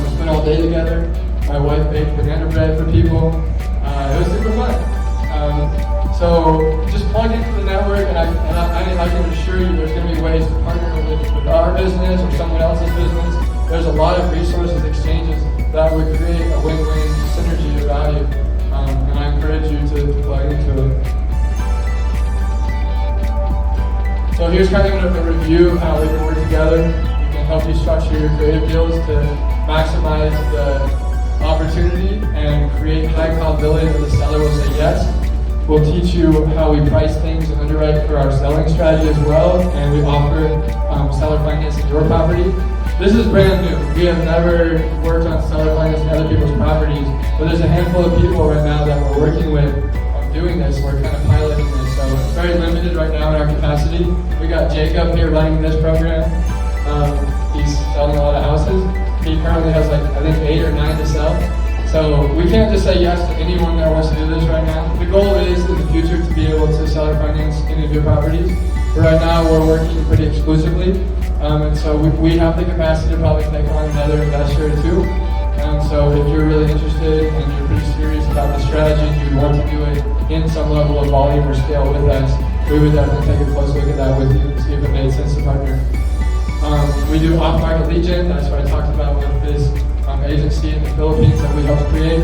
We spent all day together. My wife baked banana bread for people. It was super fun. So just plug into the network, and I can assure you there's going to be ways to partner with our business or someone else's business. There's a lot of resources, exchanges that would create a win-win synergy of value. And I encourage you to plug into it. So here's kind of a review of how we can work together. We can help you structure your creative deals to maximize the opportunity and create high probability that the seller will say yes. We'll teach you how we price things and underwrite for our selling strategy as well, and we offer seller financing your property. This is brand new. We have never worked on seller financing other people's properties, but there's a handful of people right now that we're working with doing this. We're kind of piloting this, so it's very limited right now in our capacity. We got Jacob here running this program. He's selling a lot of houses. He currently has I think 8 or 9 to sell. So we can't just say yes to anyone that wants to do this right now. The goal is in the future to be able to seller finance any of your properties. But right now we're working pretty exclusively. And so we have the capacity to probably take on another investor or two. And so if you're really interested and you're pretty serious about the strategy and you want to do it in some level of volume or scale with us, we would definitely take a close look at that with you and see if it made sense to partner. We do off-market lead gen. That's what I talked about with this agency in the Philippines that we helped create.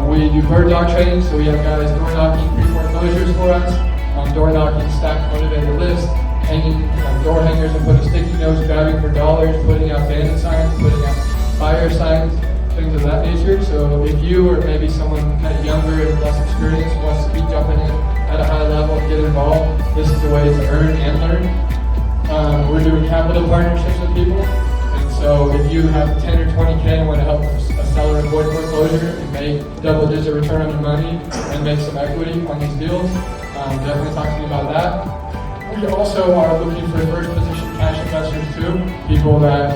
We do bird dog training, so we have guys door knocking pre-foreclosures for us, door knocking stack motivated lists, hanging door hangers and putting sticky notes, grabbing for dollars, putting out bandit signs, putting out fire signs, things of that nature. So if you or maybe someone kind of younger and less experienced wants to be jumping in at a high level and get involved, this is the way to earn and learn. We're doing capital partnerships with people. So if you have 10 or 20K and want to help a seller avoid foreclosure and make double-digit return on your money and make some equity on these deals, definitely talk to me about that. We also are looking for first position cash investors too, people that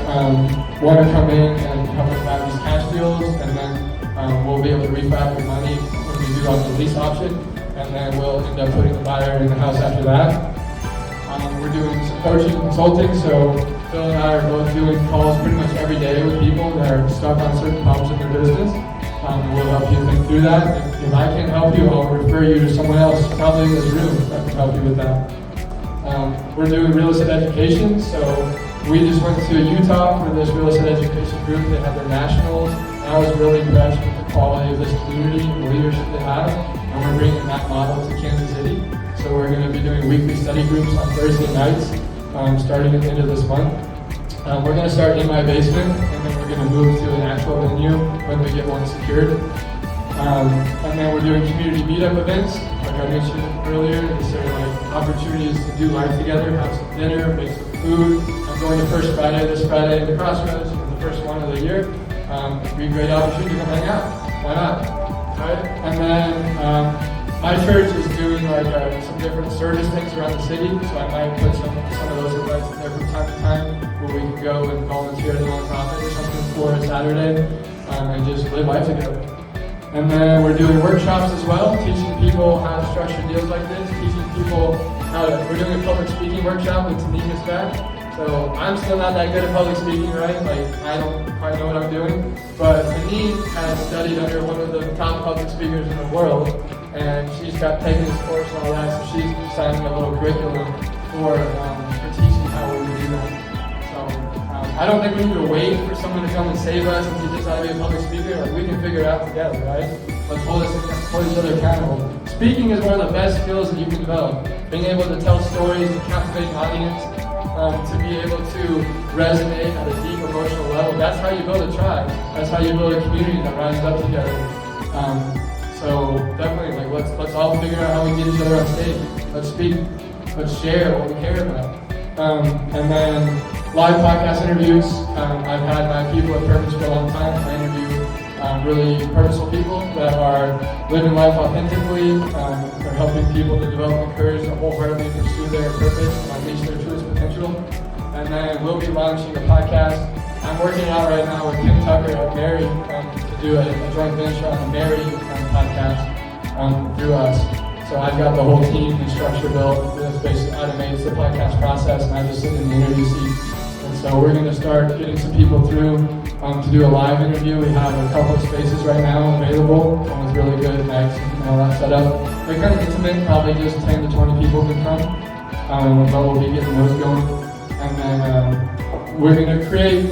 want to come in and help us buy these cash deals, and then we'll be able to refi your money when we do on the lease option, and then we'll end up putting the buyer in the house after that. We're doing some coaching and consulting, so Phil and I are both doing calls pretty much every day with people that are stuck on certain problems in their business. We'll help you think through that. If I can't help you, I'll refer you to someone else, probably in this room, that can help you with that. We're doing real estate education, so we just went to Utah for this real estate education group. They had their nationals, and I was really impressed with the quality of this community and the leadership they have, and we're bringing that model to Kansas City. So we're going to be doing weekly study groups on Thursday nights, starting at the end of this month. We're going to start in my basement, and then we're going to move to an actual venue when we get one secured. And then we're doing community meetup events, like I mentioned earlier. These are like opportunities to do life together, have some dinner, make some food. I'm going to First Friday this Friday at the Crossroads, the first one of the year. It'd be a great opportunity to come hang out. Why not? Right? And then my church is doing like some different service things around the city, so I might put some of those events in there from time to time where we can go and volunteer at a nonprofit or something for a Saturday and just live life together. And then we're doing workshops as well, teaching people how to structure deals like this, teaching people we're doing a public speaking workshop with Tanika's back. So I'm still not that good at public speaking, right? Like, I don't quite know what I'm doing. But Tanika has studied under one of the top public speakers in the world, and she's taken this course and all that, so she's designing a little curriculum for teaching how we would do that. So I don't think we need to wait for someone to come and save us and teach us how to be a public speaker. Like, we can figure it out together, right? Let's hold each other accountable. Speaking is one of the best skills that you can develop. Being able to tell stories and captivate an audience, to be able to resonate at a deep emotional level. That's how you build a tribe. That's how you build a community that rises up together. So definitely, like, let's all figure out how we get each other on stage. Let's speak. Let's share what we care about. And then live podcast interviews. I've had my people at Purpose for a long time. I interview really purposeful people that are living life authentically. They're helping people to develop the courage to wholeheartedly pursue their purpose and unleash their truest potential. And then we'll be launching a podcast. I'm working out right now with Kim Tucker at Mary to do a joint venture on the Mary podcast through us. So I've got the whole team and structure built. This basically automates the podcast process, and I just sit in the interview seat. And so we're going to start getting some people through to do a live interview. We have a couple of spaces right now available. One with really good mics and all that set up. They're kind of intimate, probably just 10 to 20 people can come. But we'll be getting those going. And then we're gonna create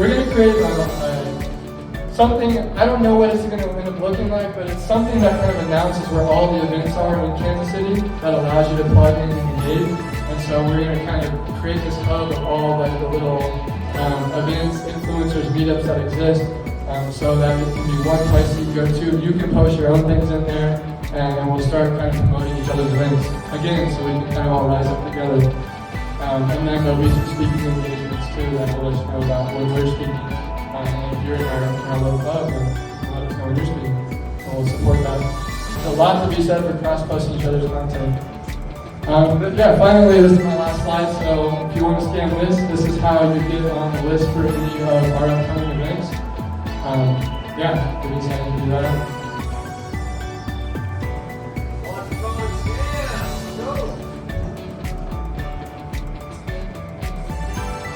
something. I don't know what it's gonna end up looking like, but it's something that kind of announces where all the events are in Kansas City that allows you to plug in and engage. And so we're gonna kind of create this hub of all like the little events, influencers, meetups that exist, so that it can be one place you can go to. You can post your own things in there, and we'll start kind of promoting each other's events again, so we can kind of all rise up together. And then there'll be some speaking engagements too that will let you know about when we're speaking. And if you're in our little club, then let us know when you're speaking. So we'll support that. There's a lot to be said for cross-posting each other's content. But yeah, finally, this is my last slide. So if you want to scan this is how you get on the list for any of our upcoming events. Yeah, we're excited to do that.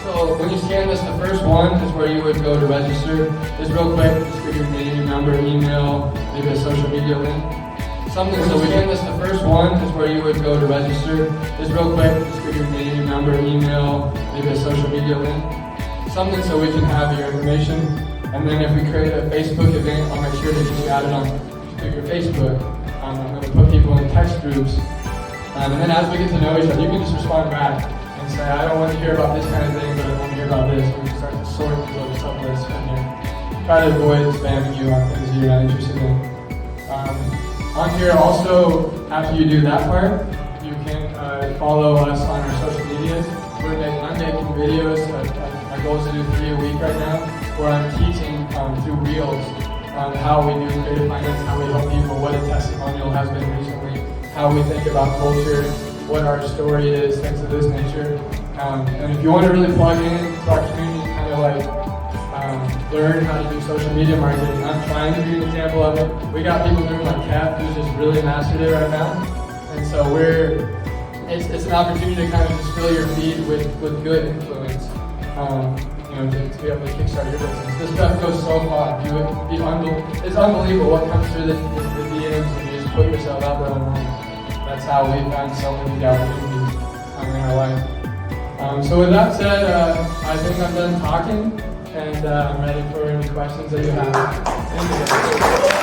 So when you scan this, the first one is where you would go to register. Just real quick, just give your name, number, email, maybe a social media link. Something, so we scan this, the first one is where you would go to register. Just real quick, just give your name, number, email, maybe a social media link. Something so we can have your information. And then if we create a Facebook event, I'll make sure to get you added on to your Facebook. I'm going to put people in text groups. And then as we get to know each other, you can just respond back and say, I don't want to hear about this kind of thing, but I want to hear about this. We can start to sort through the sub-list from here. Try to avoid spamming you on things that you're not interested in. On here also, after you do that part, you can follow us on our social medias. I'm making videos. My goal is to do 3 a week right now, where I'm teaching through Reels on how we do creative finance, how we help people, what a testimonial has been recently, how we think about culture, what our story is, things of this nature. And if you want to really plug in to our community, kind of like learn how to do social media marketing, I'm trying to be an example of it. We got people doing like Cap, who's just really mastered it right now. And so it's an opportunity to kind of just fill your feed with good influence. To be able to kickstart your business. This stuff goes so far. It's unbelievable what comes through the DMs when you just put yourself out there online. That's how we found so many opportunities in our life. So with that said, I think I'm done talking, and I'm ready for any questions that you have. Thank you.